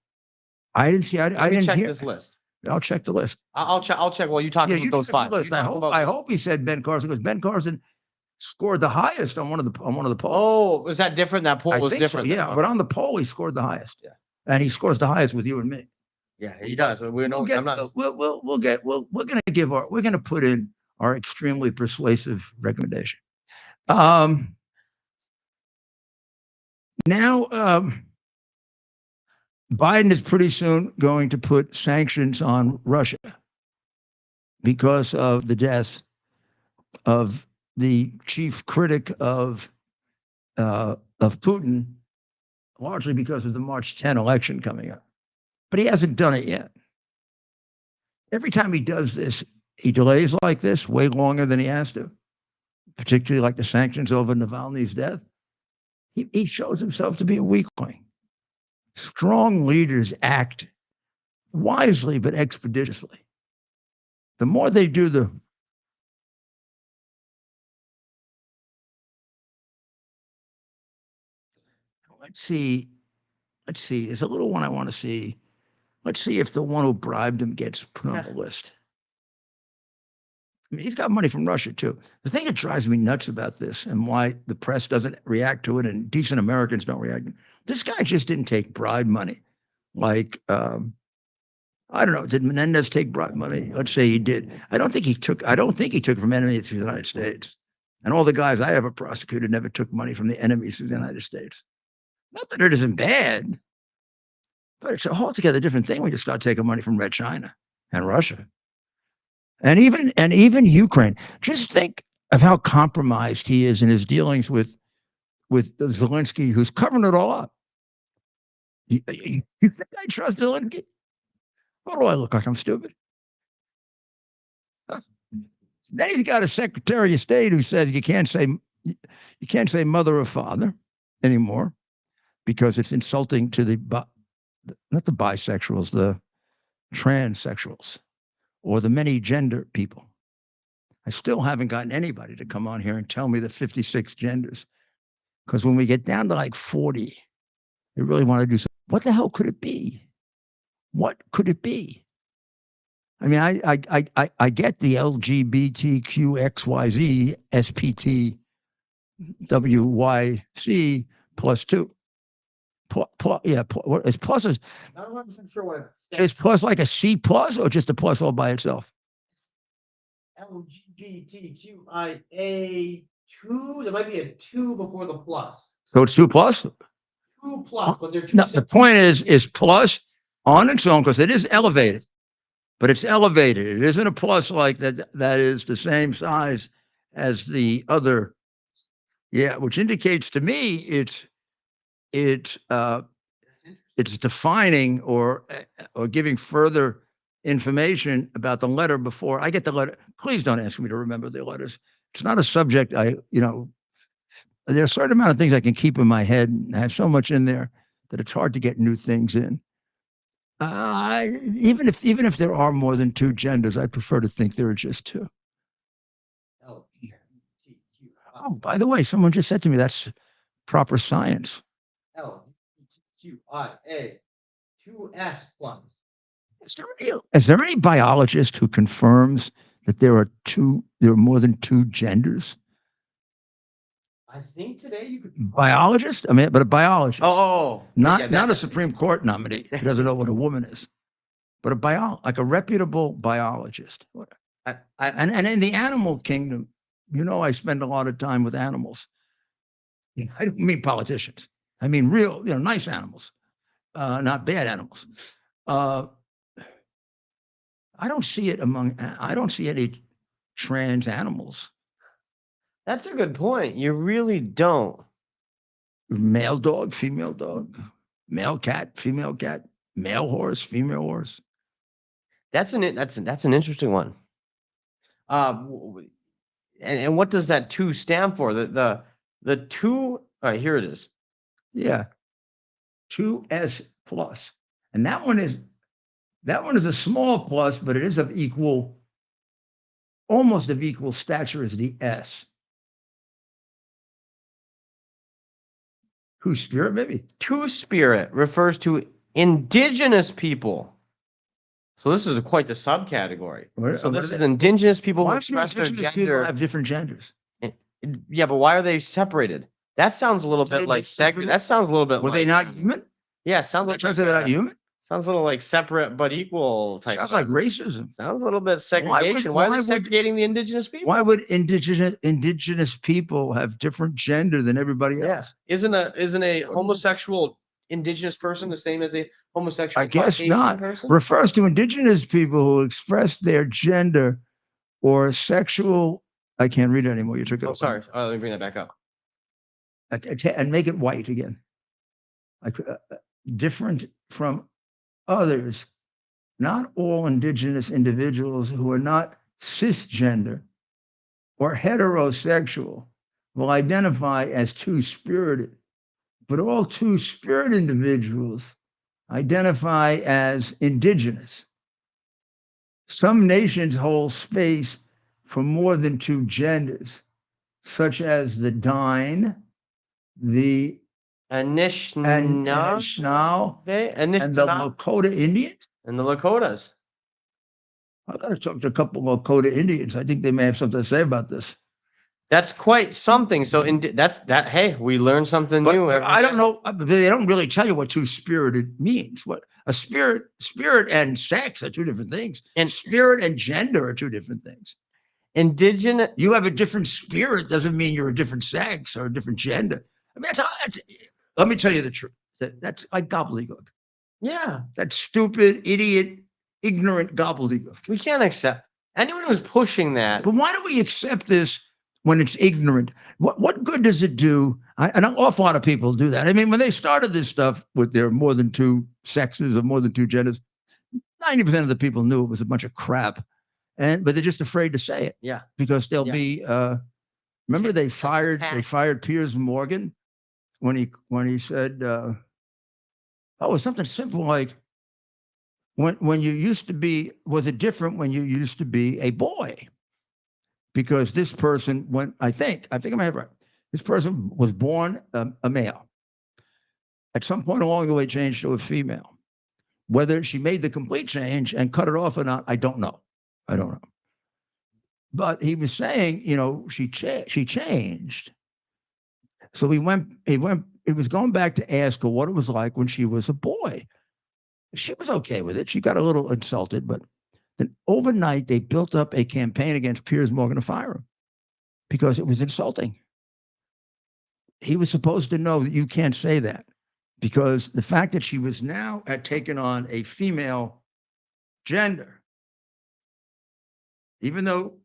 I didn't see. I didn't check hear this list. I'll check the list. I'll check while you talk Yeah, about you those check the 5. list. I hope he said Ben Carson because Ben Carson scored the highest on one of the polls. Oh, was that different? That poll was different. So, yeah, but on the poll he scored the highest. Yeah, and he scores the highest with you and me. Yeah, he does. We're gonna put in our extremely persuasive recommendation. Now, Biden is pretty soon going to put sanctions on Russia because of the death of the chief critic of Putin, largely because of the March 10 election coming up. But he hasn't done it yet. Every time he does this, he delays like this way longer than he has to, particularly like the sanctions over Navalny's death. He shows himself to be a weakling. Strong leaders act wisely but expeditiously. The more they do let's see, there's a little one I want to see. Let's see if the one who bribed him gets put on the list. I mean, he's got money from Russia too. The thing that drives me nuts about this and why the press doesn't react to it and decent Americans don't react, this guy just didn't take bribe money. Like, I don't know, did Menendez take bribe money? Let's say he did. I don't think he took from enemies of the United States. And all the guys I ever prosecuted never took money from the enemies of the United States. Not that it isn't bad, but it's a altogether different thing when you start taking money from Red China and Russia. And even Ukraine. Just think of how compromised he is in his dealings with Zelensky, who's covering it all up. You think I trust Zelensky? What do I look like? I'm stupid. Then he's got a Secretary of State who says you can't say mother or father anymore because it's insulting to not the bisexuals, the transsexuals, or the many gender people. I still haven't gotten anybody to come on here and tell me the 56 genders. Because when we get down to like 40, they really want to do something. What the hell could it be? What could it be? I mean, I get the LGBTQXYZ SPTWYC plus 2. It's pluses. I'm not 100% sure what Is plus like a C plus or just a plus all by itself? LGBTQIA 2. There might be a 2 before the plus. So it's 2 plus? 2 plus, but they're 2. No, the point is plus on its own because it is elevated, but it's elevated. It isn't a plus like that is the same size as the other. Yeah, which indicates to me it's defining or giving further information about the letter before I get the letter. Please don't ask me to remember the letters. It's not a subject there's a certain amount of things I can keep in my head, and I have so much in there that it's hard to get new things in. Even if there are more than 2 genders, I prefer to think there are just 2. Oh, by the way, someone just said to me that's proper science. LGBTQIA 2S plus. Is there any biologist who confirms that there are more than two genders? I think today you could. Biologist? I mean, but a biologist. Not Not a Supreme Court nominee who doesn't know what a woman is, but like a reputable biologist. And in the animal kingdom, I spend a lot of time with animals. I don't mean politicians. I mean real, nice animals, not bad animals. I don't see any trans animals. That's a good point. You really don't. Male dog, female dog, male cat, female cat, male horse, female horse. That's an interesting one. And what does that 2 stand for? The 2. All right, here it is. Yeah, 2S plus, and that one is a small plus, but it is almost of equal stature as the S. Whose spirit, maybe? Two-spirit refers to indigenous people. So this is quite the subcategory. So this is indigenous people who express their gender. Have different genders. Yeah, but why are they separated? That sounds a little bit like that sounds a little bit. Were they not human? Yeah, sounds like they're not human. Sounds a little like separate but equal type. Sounds like racism. Sounds a little bit segregation. Why are they segregating the indigenous people? Why would indigenous people have different gender than everybody else? Isn't a homosexual indigenous person the same as a homosexual? I guess Caucasian not. person? Refers to indigenous people who express their gender or sexual. I can't read it anymore. You took it. Oh, sorry. Let me bring that back up. And make it white again. Different from others. Not all indigenous individuals who are not cisgender or heterosexual will identify as two-spirited, but all two-spirit individuals identify as indigenous. Some nations hold space for more than two genders, such as the Dine, the Anishinaabe, and the Lakota Indians. And the Lakotas. I got to talk to a couple of Lakota Indians. I think they may have something to say about this. That's quite something. So hey, we learn something new. I don't know. They don't really tell you what two-spirited means. What a spirit and sex are two different things. And spirit and gender are two different things. Indigenous. You have a different spirit doesn't mean you're a different sex or a different gender. I mean, let me tell you the truth. That's like gobbledygook. Yeah. That's stupid, idiot, ignorant gobbledygook. We can't accept anyone who's pushing that. But why do we accept this when it's ignorant? What good does it do? And an awful lot of people do that. I mean, when they started this stuff with their more than two sexes or more than two genders, 90% of the people knew it was a bunch of crap. But they're just afraid to say it. Yeah. Because they'll be remember they fired Piers Morgan when he said something simple like when you used to be, was it different when you used to be a boy? Because this person I think I may have right. This person was born a male. At some point along the way, changed to a female. Whether she made the complete change and cut it off or not, I don't know. But he was saying, she changed. So he was going back to ask her what it was like when she was a boy. She was okay with it. She got a little insulted, but then overnight they built up a campaign against Piers Morgan to fire him because it was insulting. He was supposed to know that you can't say that because the fact that she was now taken on a female gender, even though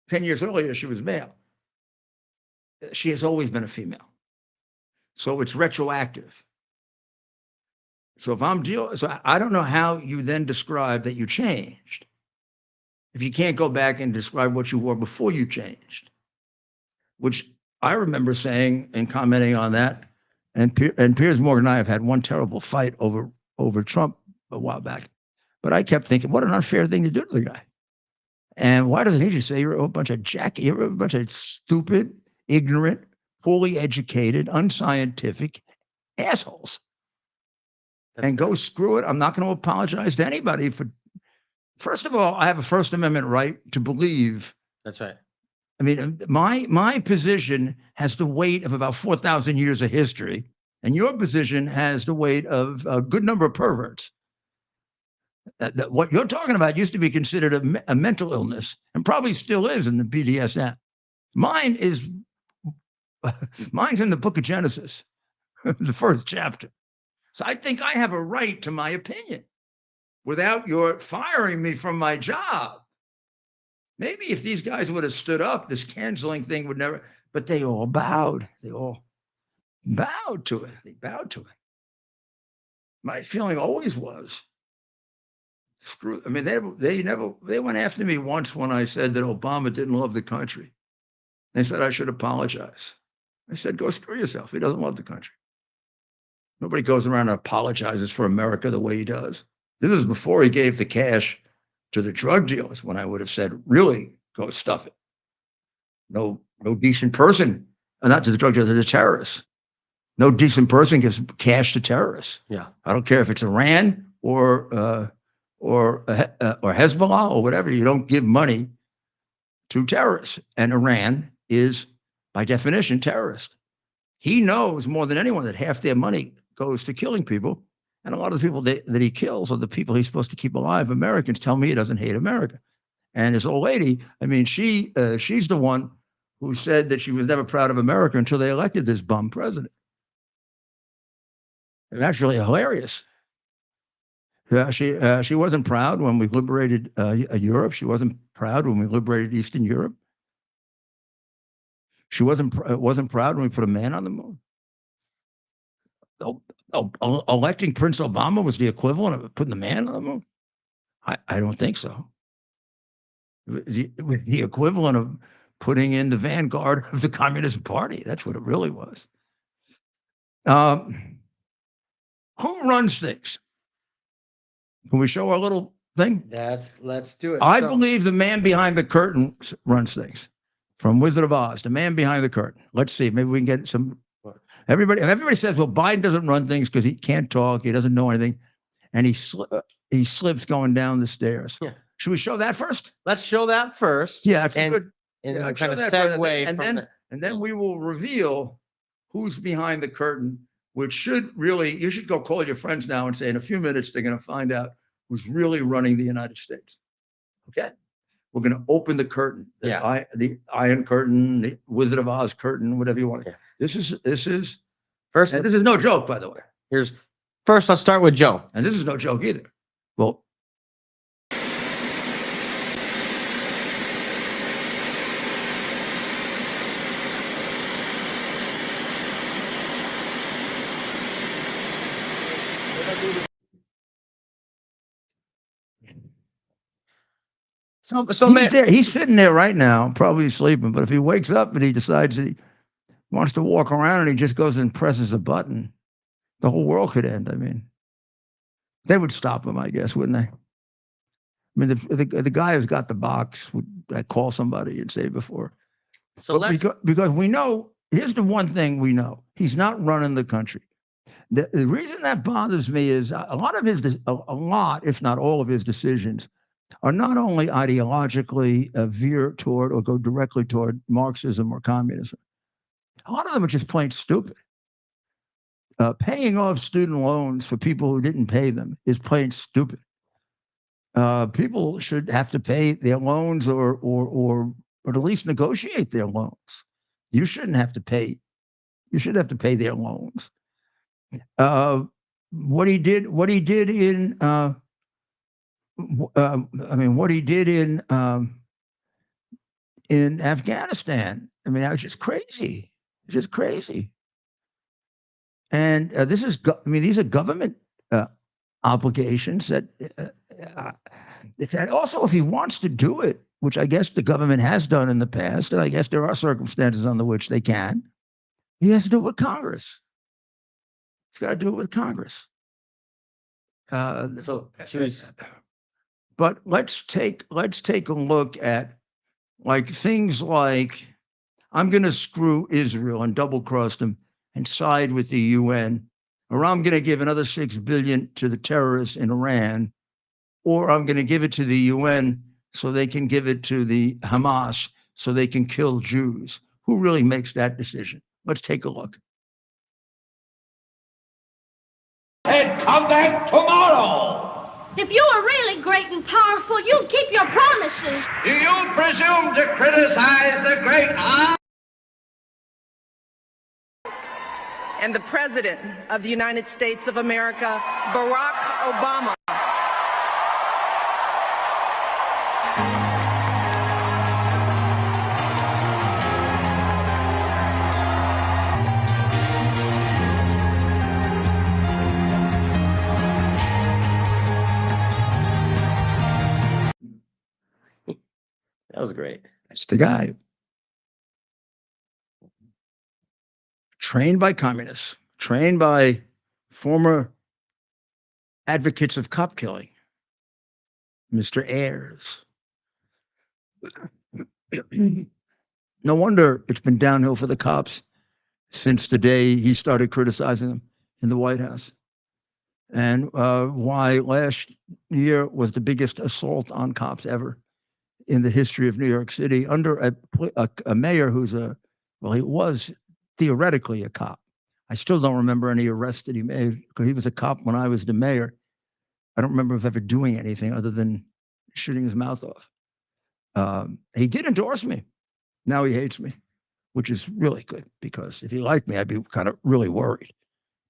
10 years earlier she was male, she has always been a female. So it's retroactive. So I don't know how you then describe that you changed if you can't go back and describe what you were before you changed, which I remember saying and commenting on that. And Piers Morgan and I have had one terrible fight over Trump a while back. But I kept thinking, what an unfair thing to do to the guy. And why doesn't he just say you're a bunch of stupid, ignorant, poorly educated, unscientific assholes. And go screw it. I'm not going to apologize to anybody for. First of all, I have a First Amendment right to believe. That's right. I mean, my position has the weight of about 4,000 years of history, and your position has the weight of a good number of perverts. What you're talking about used to be considered a mental illness, and probably still is in the BDSM. Mine's in the Book of Genesis, the first chapter. So I think I have a right to my opinion without your firing me from my job. Maybe if these guys would have stood up, this canceling thing would never, but they all bowed. They all bowed to it. They bowed to it. My feeling always was, screw, I mean, they went after me once when I said that Obama didn't love the country. They said I should apologize. I said, go screw yourself. He doesn't love the country. Nobody goes around and apologizes for America the way he does. This is before he gave the cash to the drug dealers, when I would have said, really, go stuff it. No decent person, not to the drug dealers, to the terrorists. No decent person gives cash to terrorists. Yeah. I don't care if it's Iran or Hezbollah or whatever. You don't give money to terrorists. And Iran is, by definition, terrorist. He knows more than anyone that half their money goes to killing people. And a lot of the people that he kills are the people he's supposed to keep alive. Americans tell me he doesn't hate America. And this old lady, I mean, she's the one who said that she was never proud of America until they elected this bum president. It's actually hilarious. She wasn't proud when we liberated Europe. She wasn't proud when we liberated Eastern Europe. She wasn't proud when we put a man on the moon. Electing Prince Obama was the equivalent of putting the man on the moon? I don't think so. The equivalent of putting in the vanguard of the Communist Party. That's what it really was. Who runs things? Can we show our little thing? Let's do it. I believe the man behind the curtain runs things. From Wizard of Oz, the man behind the curtain. Let's see. Maybe we can get some. Everybody says, well, Biden doesn't run things because he can't talk. He doesn't know anything. And he slips going down the stairs. Yeah. Should we show that first? Let's show that first. Yeah, that's good. And kind of segue and then we will reveal who's behind the curtain, which should really, you should go call your friends now and say in a few minutes, they're going to find out who's really running the United States. Okay? We're going to open the curtain. The Iron Curtain, the Wizard of Oz curtain, whatever you want. Yeah. This is first. This is no joke, by the way. First, let's start with Joe. And this is no joke either. Well, so he's sitting there right now, probably sleeping. But if he wakes up and he decides that he wants to walk around and he just goes and presses a button, the whole world could end. I mean, they would stop him, I guess, wouldn't they? I mean, the guy who's got the box would call somebody and say before. So because we know, here's the one thing we know: he's not running the country. The reason that bothers me is a lot, if not all of his decisions are not only ideologically veer toward or go directly toward Marxism or communism. A lot of them are just plain stupid. Paying off student loans for people who didn't pay them is plain stupid. People should have to pay their loans or at least negotiate their loans. You shouldn't have to pay. You should have to pay their loans. What he did in Afghanistan. I mean, that was just crazy. It's just crazy. And these are government obligations that, if he wants to do it, which I guess the government has done in the past, and I guess there are circumstances under which they can, he has to do it with Congress. He's got to do it with Congress. But let's take a look at things like I'm going to screw Israel and double cross them and side with the UN, or I'm going to give another $6 billion to the terrorists in Iran, or I'm going to give it to the UN so they can give it to the Hamas so they can kill Jews. Who really makes that decision? Let's take a look. And come back tomorrow. If you were really great and powerful, you'd keep your promises. Do you presume to criticize the great and the President of the United States of America, Barack Obama? That was great. That's the guy. Trained by communists, trained by former advocates of cop killing, Mr. Ayers. No wonder it's been downhill for the cops since the day he started criticizing them in the White House. And why last year was the biggest assault on cops ever in the history of New York City under a mayor who's he was theoretically a cop. I still don't remember any arrests that he made because he was a cop when I was the mayor. I don't remember of ever doing anything other than shooting his mouth off. He did endorse me. Now he hates me, which is really good because if he liked me, I'd be kind of really worried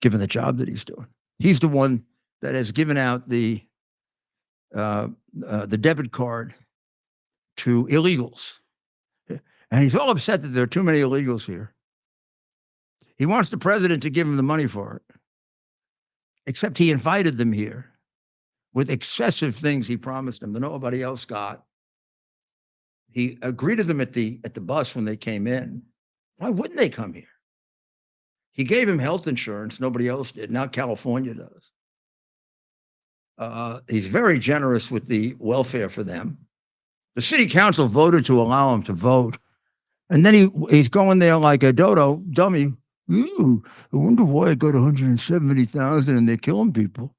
given the job that he's doing. He's the one that has given out the debit card to illegals. And he's all upset that there are too many illegals here. He wants the president to give him the money for it, except he invited them here with excessive things he promised them that nobody else got. He greeted them at the bus when they came in. Why wouldn't they come here? He gave him health insurance. Nobody else did. Now California does. He's very generous with the welfare for them. The city council voted to allow him to vote. And then he's going there like a dodo dummy. Ooh, I wonder why I got 170,000 and they're killing people.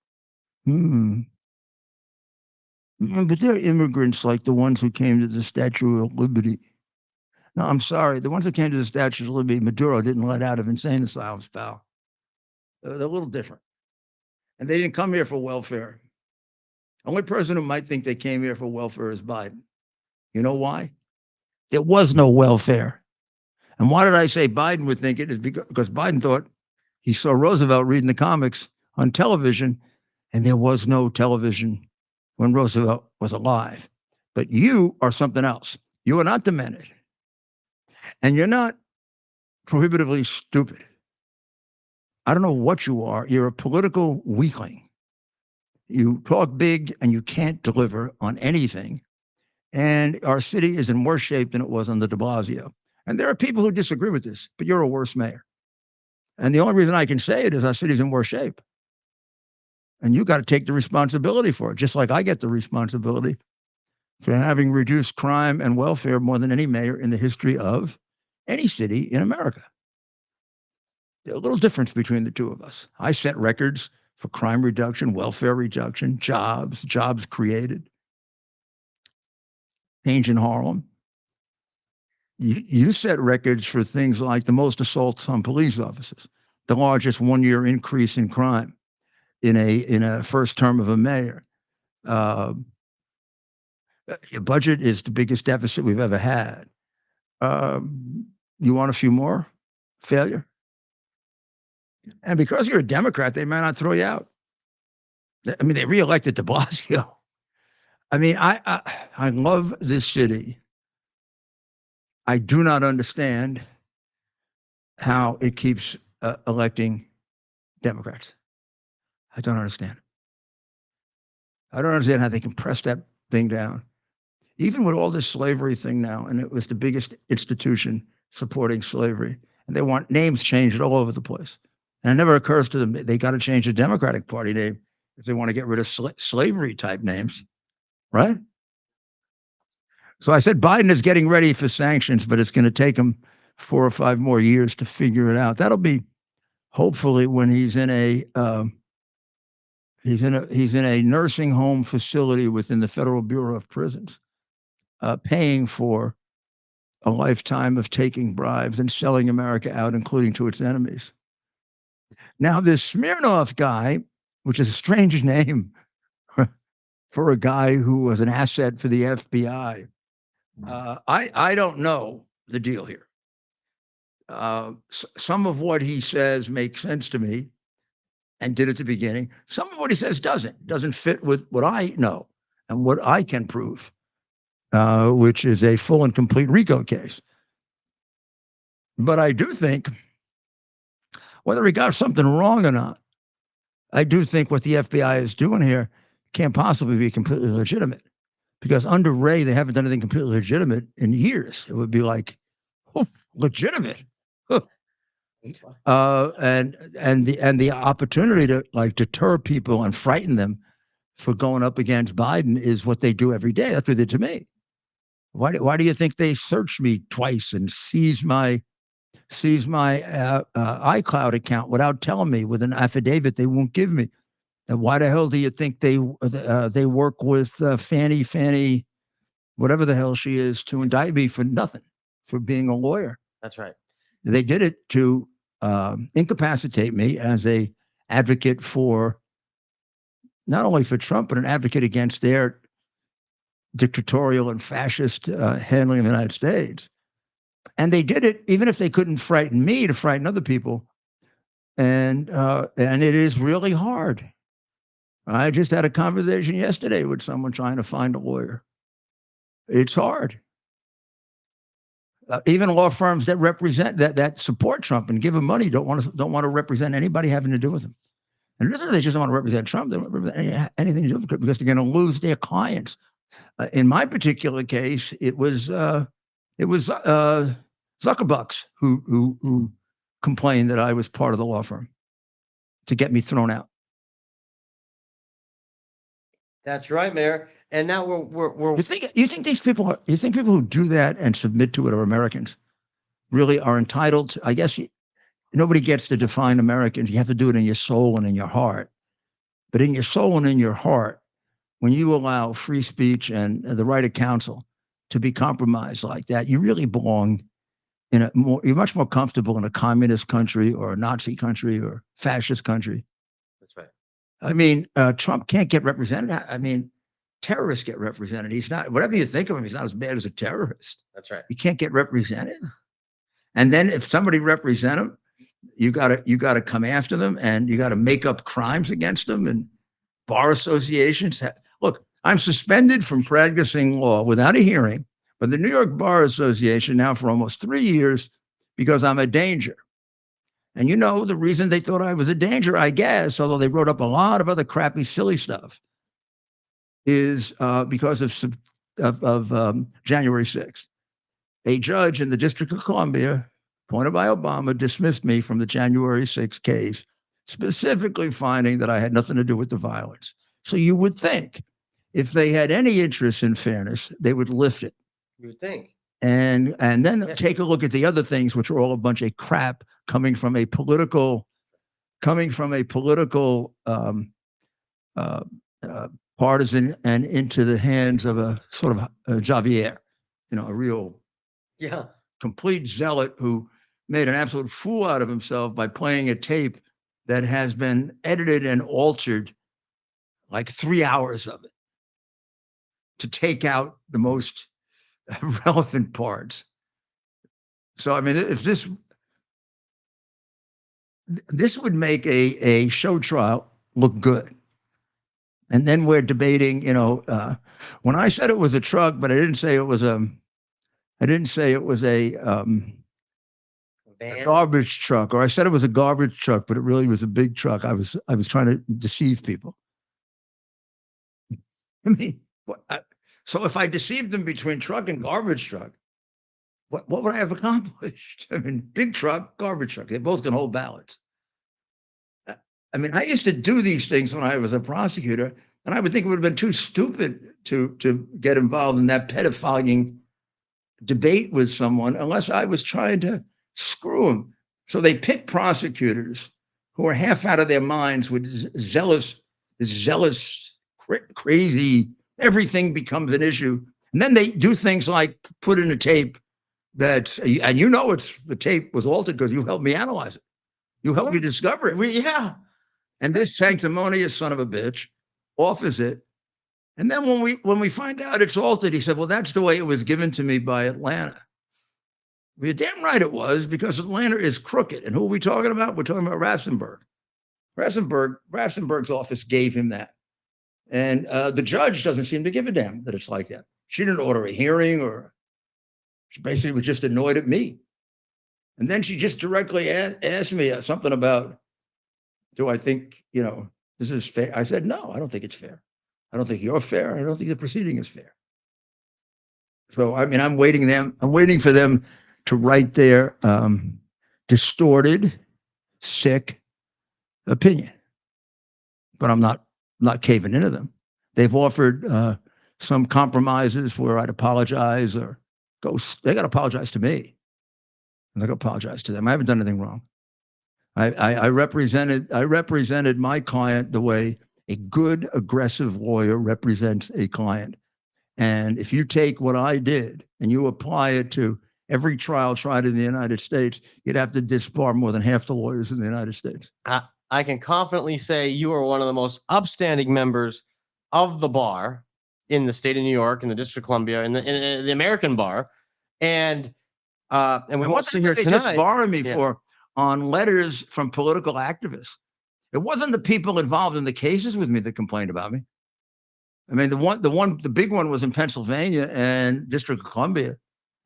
But they're immigrants like the ones who came to the Statue of Liberty. No, I'm sorry. The ones that came to the Statue of Liberty, Maduro didn't let out of insane asylums, pal. They're a little different. And they didn't come here for welfare. Only person who might think they came here for welfare is Biden. You know why? There was no welfare. And why did I say Biden would think it? Is because Biden thought he saw Roosevelt reading the comics on television, and there was no television when Roosevelt was alive. But you are something else. You are not demented. And you're not prohibitively stupid. I don't know what you are. You're a political weakling. You talk big and you can't deliver on anything. And our city is in worse shape than it was under de Blasio. And there are people who disagree with this, but you're a worse mayor. And the only reason I can say it is our city's in worse shape. And you got to take the responsibility for it, just like I get the responsibility for having reduced crime and welfare more than any mayor in the history of any city in America. There's a little difference between the two of us. I set records for crime reduction, welfare reduction, jobs created, change in Harlem. You set records for things like the most assaults on police officers, the largest one-year increase in crime in a first term of a mayor. Your budget is the biggest deficit we've ever had. You want a few more? Failure? And because you're a Democrat, they may not throw you out. I mean, they reelected de Blasio. I mean, I love this city. I do not understand how it keeps electing Democrats. I don't understand. I don't understand how they can press that thing down. Even with all this slavery thing now, and it was the biggest institution supporting slavery, and they want names changed all over the place. And it never occurs to them, they got to change the Democratic Party name if they want to get rid of slavery type names, right? So I said Biden is getting ready for sanctions, but it's going to take him 4 or 5 more years to figure it out. That'll be hopefully when he's in a nursing home facility within the Federal Bureau of Prisons, paying for a lifetime of taking bribes and selling America out, including to its enemies. Now, this Smirnov guy, which is a strange name for a guy who was an asset for the FBI, I don't know the deal here. Some of what he says makes sense to me and did at the beginning. Some of what he says doesn't fit with what I know and what I can prove, which is a full and complete RICO case. But I do think, whether he got something wrong or not, I do think what the FBI is doing here can't possibly be completely legitimate, because under Ray, they haven't done anything completely legitimate in years. It would be like, oh, legitimate. And the opportunity to like deter people and frighten them for going up against Biden is what they do every day. That's what they did to me. Why do you think they searched me twice and seized my iCloud account without telling me, with an affidavit they won't give me? And why the hell do you think they work with Fanny, whatever the hell she is, to indict me for nothing, for being a lawyer? That's right. They did it to incapacitate me as a advocate for, not only for Trump, but an advocate against their dictatorial and fascist handling of the United States. And they did it even if they couldn't frighten me, to frighten other people. And it is really hard. I just had a conversation yesterday with someone trying to find a lawyer. It's hard. Even law firms that represent that support Trump and give him money don't want to represent anybody having to do with him. And it isn't they just don't want to represent Trump; they don't represent anything to do with it, because they're going to lose their clients. In my particular case, it was Zuckerbucks who complained that I was part of the law firm to get me thrown out. That's right, Mayor. And now we're You think people who do that and submit to it are Americans, really are entitled to, I guess nobody gets to define Americans. You have to do it in your soul and in your heart. But in your soul and in your heart, when you allow free speech and the right of counsel to be compromised like that, you really belong you're much more comfortable in a communist country or a Nazi country or fascist country. That's right. I mean, Trump can't get represented. I mean, terrorists get represented. He's not, whatever you think of him, he's not as bad as a terrorist. That's right. He can't get represented. And then if somebody represent him, you gotta come after them, and you gotta make up crimes against them. And bar associations. Look, I'm suspended from practicing law without a hearing by the New York Bar Association now for almost 3 years because I'm a danger. And you know, the reason they thought I was a danger, I guess, although they wrote up a lot of other crappy, silly stuff, is because of January 6th. A judge in the District of Columbia, appointed by Obama, dismissed me from the January 6th case, specifically finding that I had nothing to do with the violence. So you would think if they had any interest in fairness, they would lift it. You would think. And then take a look at the other things, which are all a bunch of crap coming from a political partisan and into the hands of a sort of Javier, a real complete zealot who made an absolute fool out of himself by playing a tape that has been edited and altered like 3 hours of it to take out the most relevant parts. So, I mean, if this would make a show trial look good. And then we're debating, when I said it was a truck, but I didn't say it was a garbage truck, or I said it was a garbage truck, but it really was a big truck. I was trying to deceive people. I mean, so if I deceived them between truck and garbage truck, what would I have accomplished? I mean, big truck, garbage truck, they both can hold ballots. I mean, I used to do these things when I was a prosecutor, and I would think it would have been too stupid to get involved in that pedophiling debate with someone unless I was trying to screw them. So they pick prosecutors who are half out of their minds with zealous, crazy, everything becomes an issue. And then they do things like put in a tape that's, and you know, the tape was altered because you helped me analyze it. You helped me discover it. Yeah. And this sanctimonious son of a bitch offers it. And then when we find out it's altered, he said, well, that's the way it was given to me by Atlanta. Well, you're damn right it was, because Atlanta is crooked. And who are we talking about? We're talking about Ratzenberg. Ratzenberg's office gave him that. And the judge doesn't seem to give a damn that it's like that. She didn't order a hearing, or she basically was just annoyed at me. And then she just directly asked me something about, do I think, this is fair? I said, no, I don't think it's fair. I don't think you're fair. I don't think the proceeding is fair. So, I mean, I'm waiting for them to write their distorted, sick opinion. But I'm not caving into them. They've offered some compromises where I'd apologize or they got to apologize to me. I'm not going to apologize to them. I haven't done anything wrong. I represented my client the way a good, aggressive lawyer represents a client. And if you take what I did and you apply it to every trial tried in the United States, you'd have to disbar more than half the lawyers in the United States. I can confidently say you are one of the most upstanding members of the bar in the state of New York, in the District of Columbia, in the American bar. And we won't sit here tonight. Just borrow me for on letters from political activists. It wasn't the people involved in the cases with me that complained about me. I mean, the big one was in Pennsylvania and District of Columbia,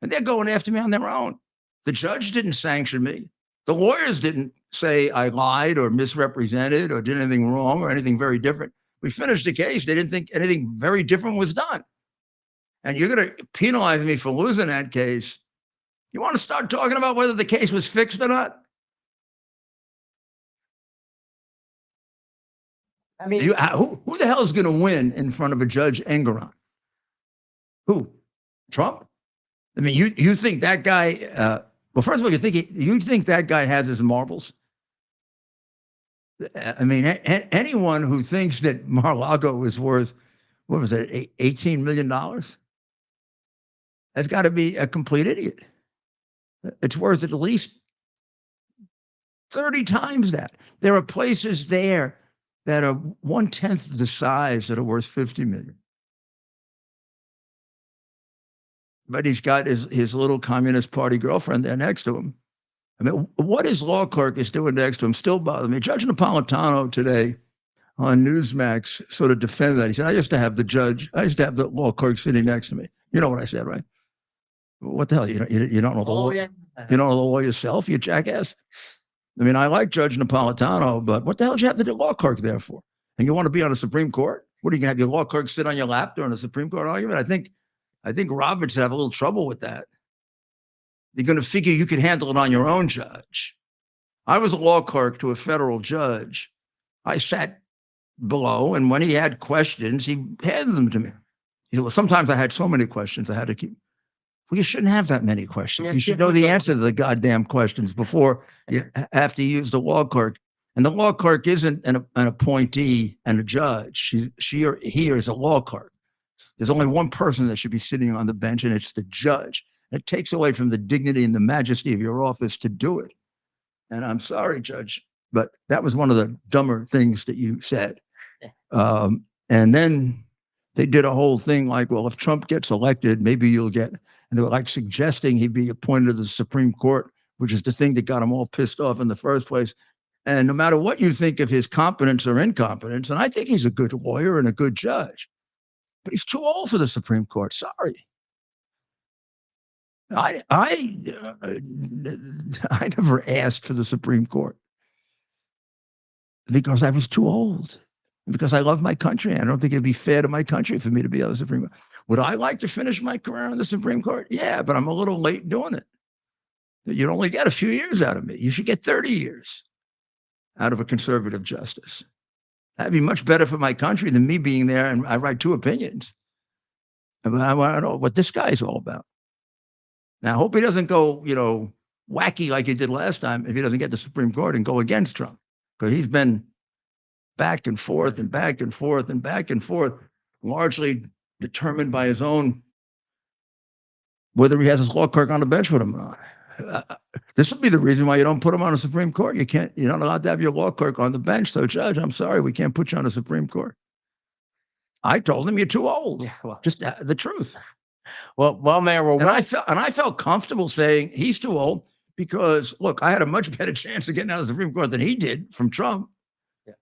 and they're going after me on their own. The judge didn't sanction me. The lawyers didn't say I lied or misrepresented or did anything wrong or anything very different. We finished the case. They didn't think anything very different was done. And you're going to penalize me for losing that case. You want to start talking about whether the case was fixed or not? I mean, who the hell is going to win in front of a Judge Engeron? Who? Trump? I mean, you think that guy? Well, first of all, you think that guy has his marbles? I mean, anyone who thinks that Mar-a-Lago is worth, what was it, $18 million? That's got to be a complete idiot. It's worth at least 30 times that. There are places there that are 1/10 the size that are worth $50 million. But he's got his little Communist Party girlfriend there next to him. I mean, what his law clerk is doing next to him still bothers me. Judge Napolitano today on Newsmax sort of defended that. He said, I used to have the law clerk sitting next to me. You know what I said, right? What the hell? You don't know the law? Yeah. You don't know the law yourself, you jackass? I mean, I like Judge Napolitano, but what the hell did you have the law clerk there for? And you want to be on the Supreme Court? What, are you going to have your law clerk sit on your lap during a Supreme Court argument? I think Roberts would have a little trouble with that. You're going to figure you could handle it on your own, Judge. I was a law clerk to a federal judge. I sat below, and when he had questions, he handed them to me. He said, well, sometimes I had so many questions I had to keep. Well, you shouldn't have that many questions. You should know the answer to the goddamn questions before you have to use the law clerk. And the law clerk isn't an appointee and a judge. She or he is a law clerk. There's only one person that should be sitting on the bench, and it's the judge. It takes away from the dignity and the majesty of your office to do it. And I'm sorry, Judge, but that was one of the dumber things that you said. And then they did a whole thing like, well, if Trump gets elected, maybe you'll get, and they were like suggesting he be appointed to the Supreme Court, which is the thing that got him all pissed off in the first place. And no matter what you think of his competence or incompetence, and I think he's a good lawyer and a good judge, but he's too old for the Supreme Court. Sorry. I never asked for the Supreme Court because I was too old, because I love my country. I don't think it'd be fair to my country for me to be on the Supreme Court. Would I like to finish my career on the Supreme Court? Yeah, but I'm a little late doing it. You'd only get a few years out of me. You should get 30 years out of a conservative justice. That'd be much better for my country than me being there and I write two opinions. I don't know what this guy's all about. Now, I hope he doesn't go, wacky like he did last time if he doesn't get the Supreme Court and go against Trump, because he's been back and forth and back and forth and back and forth, largely determined by his own, whether he has his law clerk on the bench with him or not. This would be the reason why you don't put him on the Supreme Court. You're not allowed to have your law clerk on the bench. So, Judge, I'm sorry, we can't put you on the Supreme Court. I told him you're too old. Yeah, well, Just the truth. well, Mayor, And I felt comfortable saying he's too old because, look, I had a much better chance of getting out of the Supreme Court than he did from Trump. Yeah.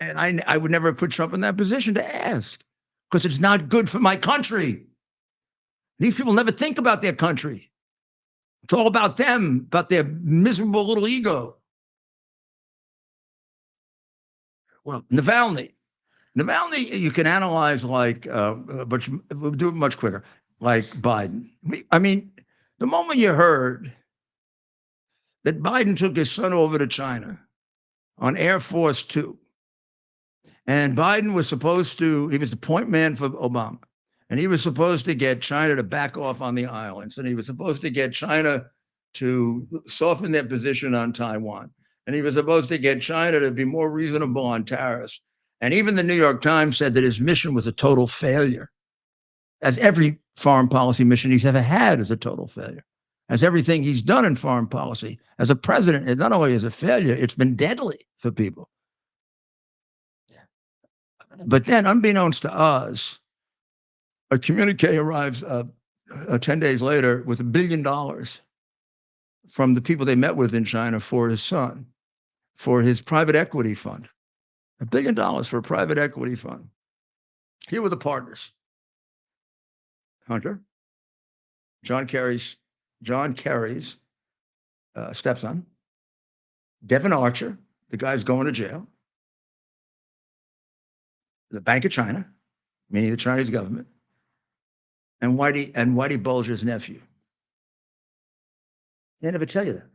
And I would never put Trump in that position to ask, because it's not good for my country. These people never think about their country. It's all about them, about their miserable little ego. Well, Navalny, you can analyze but we'll do it much quicker, like Biden. I mean, the moment you heard that Biden took his son over to China on Air Force Two, and Biden was he was the point man for Obama, and he was supposed to get China to back off on the islands, and he was supposed to get China to soften their position on Taiwan, and he was supposed to get China to be more reasonable on tariffs. And even the New York Times said that his mission was a total failure, as every foreign policy mission he's ever had is a total failure, as everything he's done in foreign policy as a president, it not only is a failure, it's been deadly for people. But then, unbeknownst to us, a communique arrives 10 days later with $1 billion from the people they met with in China for his son, for his private equity fund. $1 billion for a private equity fund. Here were the partners: Hunter, John Kerry's stepson, Devin Archer, the guy's going to jail, the Bank of China, meaning the Chinese government, and Whitey Bulger's nephew. They never tell you that.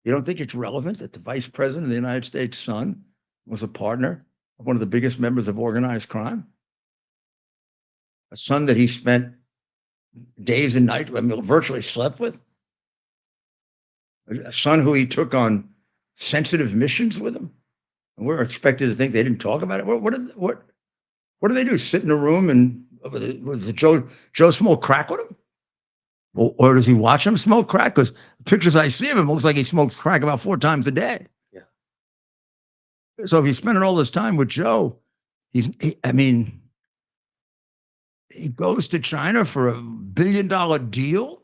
You don't think it's relevant that the vice president of the United States' son was a partner of one of the biggest members of organized crime? A son that he spent days and nights, virtually slept with? A son who he took on sensitive missions with him? And we're expected to think they didn't talk about it? What do they do? Sit in a room and Joe smoke crack with him? Or does he watch him smoke crack? Because the pictures I see of him looks like he smokes crack about 4 times a day. Yeah. So if he's spending all this time with Joe, he goes to China for a $1 billion deal.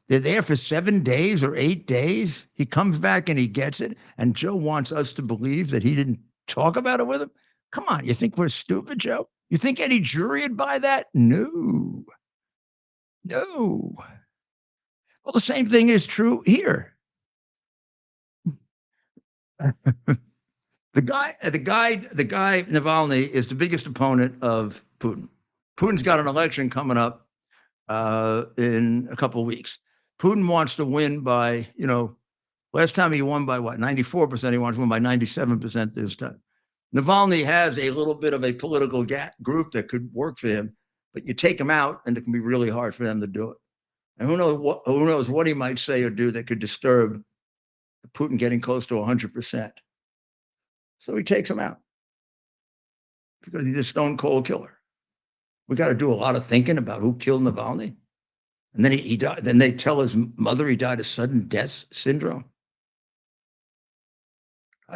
They're there for 7 days or 8 days. He comes back and he gets it. And Joe wants us to believe that he didn't talk about it with him. Come on, you think we're stupid, Joe? You think any jury would buy that? No. Well, the same thing is true here. The guy Navalny is the biggest opponent of Putin. Putin's got an election coming up in a couple of weeks. Putin wants to win by, last time he won by 94%. He wants to win by 97% this time. Navalny has a little bit of a political group that could work for him, but you take him out and it can be really hard for them to do it. And who knows what he might say or do that could disturb Putin getting close to 100%. So he takes him out because he's a stone cold killer. We got to do a lot of thinking about who killed Navalny. And then he died. Then they tell his mother he died of sudden death syndrome.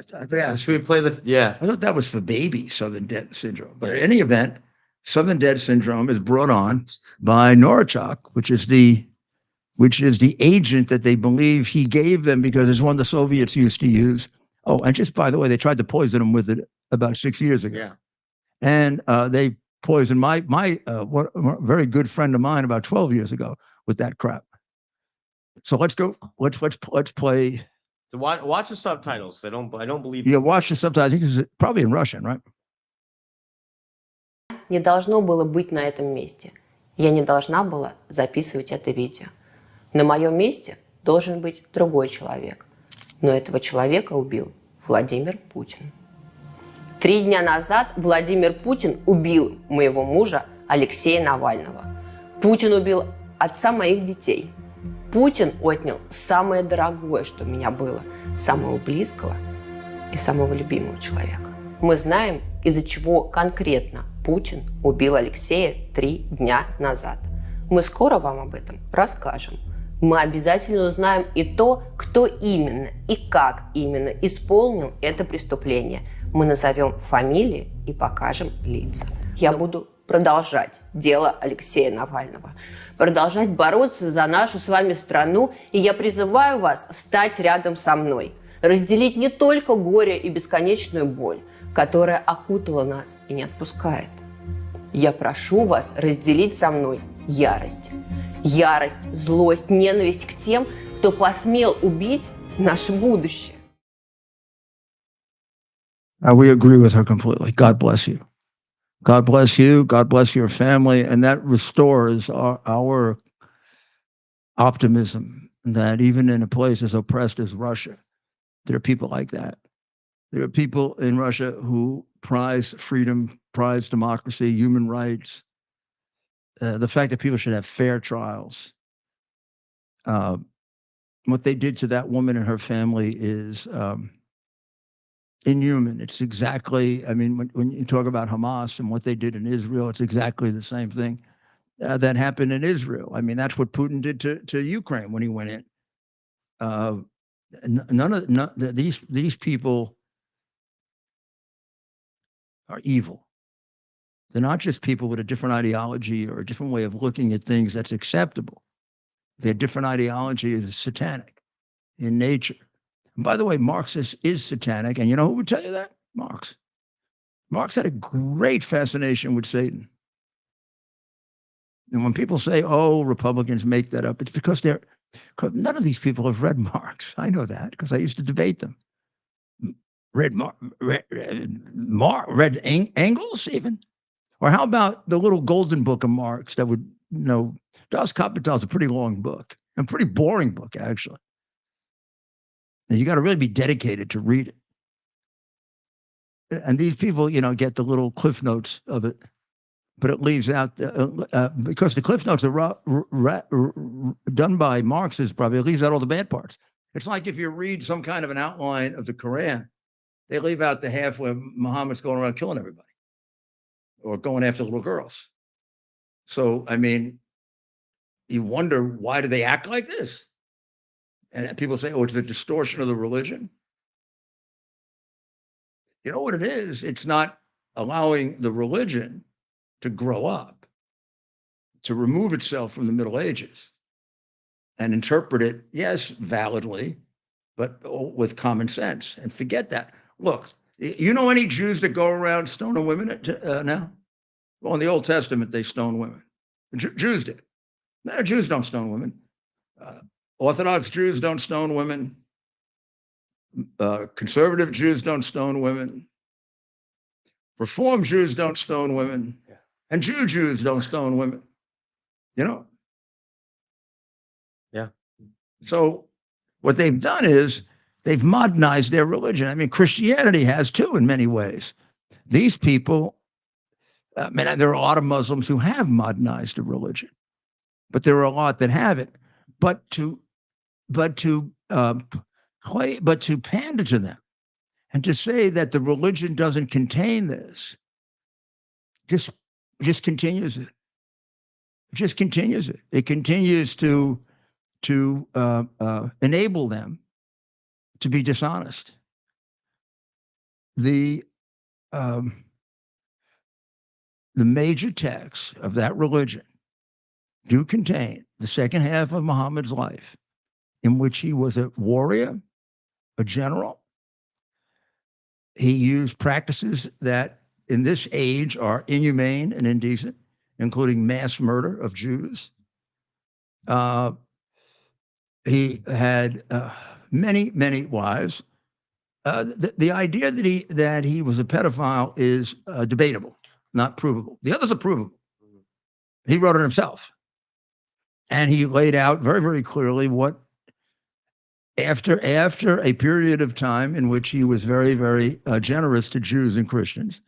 Should we play the? Yeah. I thought that was for babies, sudden death syndrome. But in any event, sudden death syndrome is brought on by Novichok, which is the agent that they believe he gave them because it's one the Soviets used to use. Oh, and just by the way, they tried to poison him with it about 6 years ago. Yeah. And they poisoned my very good friend of mine about 12 years ago with that crap. So let's go. Let's play. Watch the subtitles. I don't believe. Yeah, watch the subtitles. I think it's probably in Russian, right? Не должно было быть на этом месте. Я не должна была записывать это видео. На моем месте должен быть другой человек. Но этого человека убил Владимир Путин. 3 дня назад Владимир Путин убил моего мужа Алексея Навального. Путин убил отца моих детей. Путин отнял самое дорогое, что у меня было, самого близкого и самого любимого человека. Мы знаем, из-за чего конкретно Путин убил Алексея 3 дня назад. Мы скоро вам об этом расскажем. Мы обязательно узнаем и то, кто именно и как именно исполнил это преступление. Мы назовем фамилии и покажем лица. Я буду продолжать дело Алексея Навального, продолжать бороться за нашу с вами страну, и я призываю вас стать рядом со мной, разделить не только горе и бесконечную боль, которая окутала нас и не отпускает. Я прошу вас разделить со мной ярость. Ярость, злость, ненависть к тем, кто посмел убить наше будущее. We agree with her completely. God bless you. God bless you. God bless your family. And that restores our optimism that even in a place as oppressed as Russia, there are people like that. There are people in Russia who prize freedom, prize democracy, human rights, the fact that people should have fair trials. What they did to that woman and her family is inhuman. It's exactly, I mean, when you talk about Hamas and what they did in Israel, it's exactly the same thing that happened in Israel. I mean, that's what Putin did to Ukraine when he went in. These people are evil. They're not just people with a different ideology or a different way of looking at things that's acceptable. Their different ideology is satanic in nature. And by the way, Marxist is satanic. And you know who would tell you that? Marx. Marx had a great fascination with Satan. And when people say, oh, Republicans make that up, it's because none of these people have read Marx. I know that because I used to debate them. Read Engels even? Or how about the little golden book of Marx that would, Das Kapital is a pretty long book, a pretty boring book, actually. And you got to really be dedicated to read it. And these people, get the little cliff notes of it, but it leaves out, because the cliff notes are done by Marxists, probably, it leaves out all the bad parts. It's like if you read some kind of an outline of the Quran, they leave out the half where Muhammad's going around killing everybody or going after little girls. So, I mean, you wonder, why do they act like this? And people say, oh, it's the distortion of the religion. You know what it is? It's not allowing the religion to grow up, to remove itself from the Middle Ages and interpret it, yes, validly, but with common sense, and forget that. Look, you know any Jews that go around stoning women now? Well, in the Old Testament, they stone women. Jews did. No, Jews don't stone women. Orthodox Jews don't stone women. Conservative Jews don't stone women. Reform Jews don't stone women. And Jews don't stone women. Yeah. So what they've done is they've modernized their religion. I mean, Christianity has too, in many ways. These people, there are a lot of Muslims who have modernized the religion, but there are a lot that haven't. But to pander to them and to say that the religion doesn't contain this, just continues it. Just continues it. It continues to enable them to be dishonest. The major texts of that religion do contain the second half of Muhammad's life, in which he was a warrior, a general. He used practices that in this age are inhumane and indecent, including mass murder of Jews. He had many, many wives. The idea that he was a pedophile is debatable, not provable. The others are provable. He wrote it himself. And he laid out very, very clearly what, after a period of time in which he was very, very generous to Jews and Christians,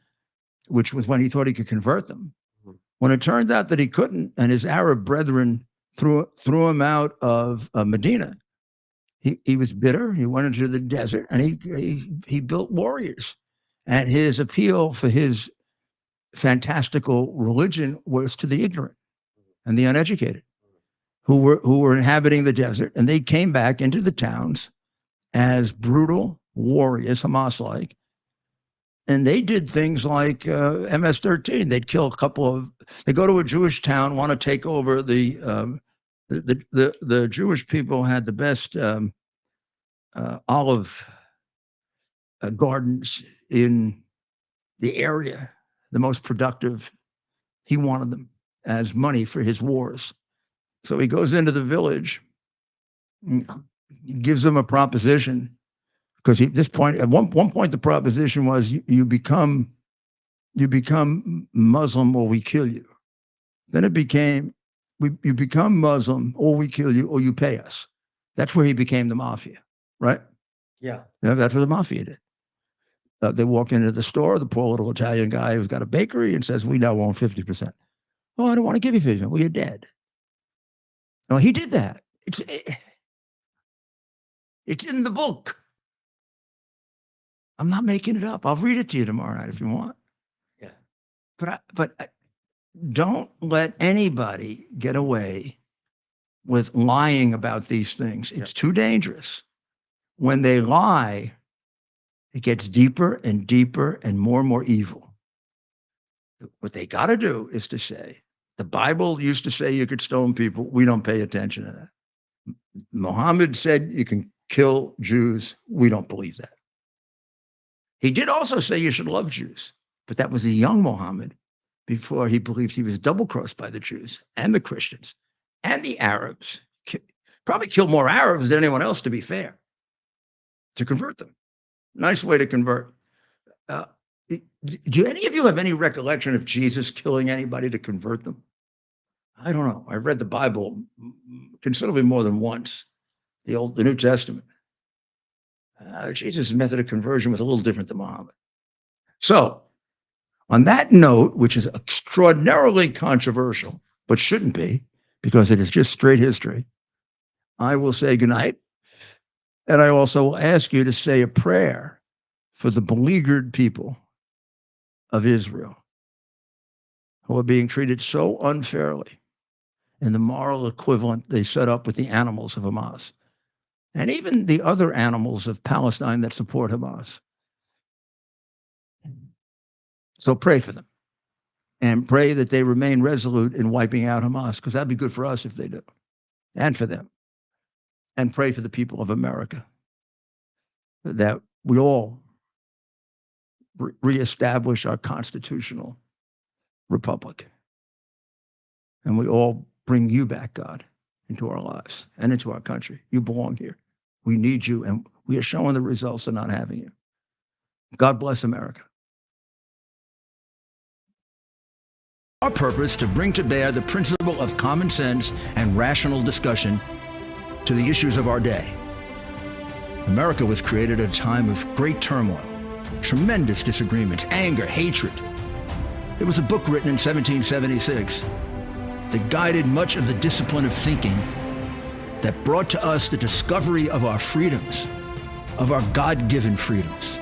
which was when he thought he could convert them. When it turned out that he couldn't, and his Arab brethren threw him out of Medina. He was bitter. He went into the desert and he built warriors. And his appeal for his fantastical religion was to the ignorant and the uneducated who were inhabiting the desert. And they came back into the towns as brutal warriors, Hamas-like. And they did things like MS-13. They'd kill a couple of. They go to a Jewish town, want to take over the Jewish people had the best olive gardens in the area, the most productive. He wanted them as money for his wars. So he goes into the village, gives them a proposition, because at this point, at one point, the proposition was you become Muslim or we kill you. Then it became you become Muslim or we kill you or you pay us. That's where he became the mafia, right? Yeah. That's what the mafia did. They walk into the store, the poor little Italian guy who's got a bakery and says, we now own 50%. Oh, I don't want to give you 50%. Well, you're dead. No, he did that. It's in the book. I'm not making it up. I'll read it to you tomorrow night if you want. Yeah. But don't let anybody get away with lying about these things. It's too dangerous. When they lie, it gets deeper and deeper and more evil. What they got to do is to say, the Bible used to say you could stone people. We don't pay attention to that. Muhammad said you can kill Jews. We don't believe that. He did also say you should love Jews, but that was a young Muhammad before he believed he was double-crossed by the Jews and the Christians and the Arabs. Probably killed more Arabs than anyone else, to be fair, to convert them. Nice way to convert. Do any of you have any recollection of Jesus killing anybody to convert them? I don't know. I've read the Bible considerably more than once, the New Testament. Jesus' method of conversion was a little different than Muhammad. So, on that note, which is extraordinarily controversial, but shouldn't be, because it is just straight history, I will say goodnight. And I also will ask you to say a prayer for the beleaguered people of Israel who are being treated so unfairly in the moral equivalent they set up with the animals of Hamas and even the other animals of Palestine that support Hamas. So pray for them and pray that they remain resolute in wiping out Hamas, because that'd be good for us if they do, and for them. And pray for the people of America that we all reestablish our constitutional republic. And we all bring you back, God, into our lives and into our country. You belong here. We need you, and we are showing the results of not having you. God bless America. Our purpose to bring to bear the principle of common sense and rational discussion to the issues of our day. America was created at a time of great turmoil, tremendous disagreements, anger, hatred. There was a book written in 1776 that guided much of the discipline of thinking that brought to us the discovery of our freedoms, of our God-given freedoms.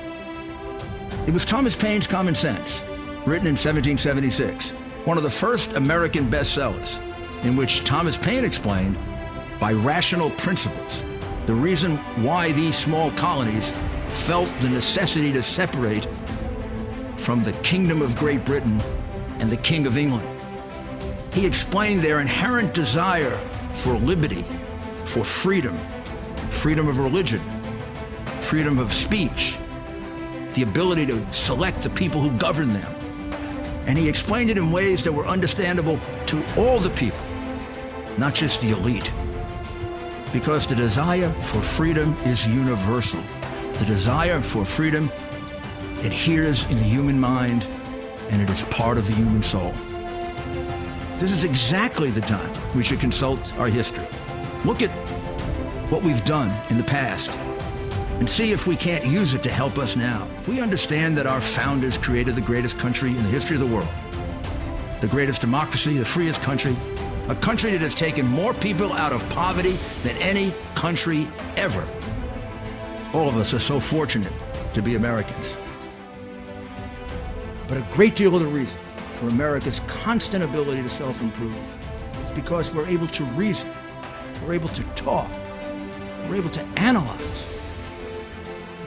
It was Thomas Paine's Common Sense, written in 1776, one of the first American bestsellers, in which Thomas Paine explained, by rational principles, the reason why these small colonies felt the necessity to separate from the Kingdom of Great Britain and the King of England. He explained their inherent desire for liberty, for freedom, freedom of religion, freedom of speech, the ability to select the people who govern them. And he explained it in ways that were understandable to all the people, not just the elite. Because the desire for freedom is universal. The desire for freedom adheres in the human mind, and it is part of the human soul. This is exactly the time we should consult our history. Look at what we've done in the past and see if we can't use it to help us now. We understand that our founders created the greatest country in the history of the world, the greatest democracy, the freest country a country that has taken more people out of poverty than any country ever. All of us are so fortunate to be Americans. But a great deal of the reason for America's constant ability to self-improve is because we're able to reason, we're able to talk, we're able to analyze,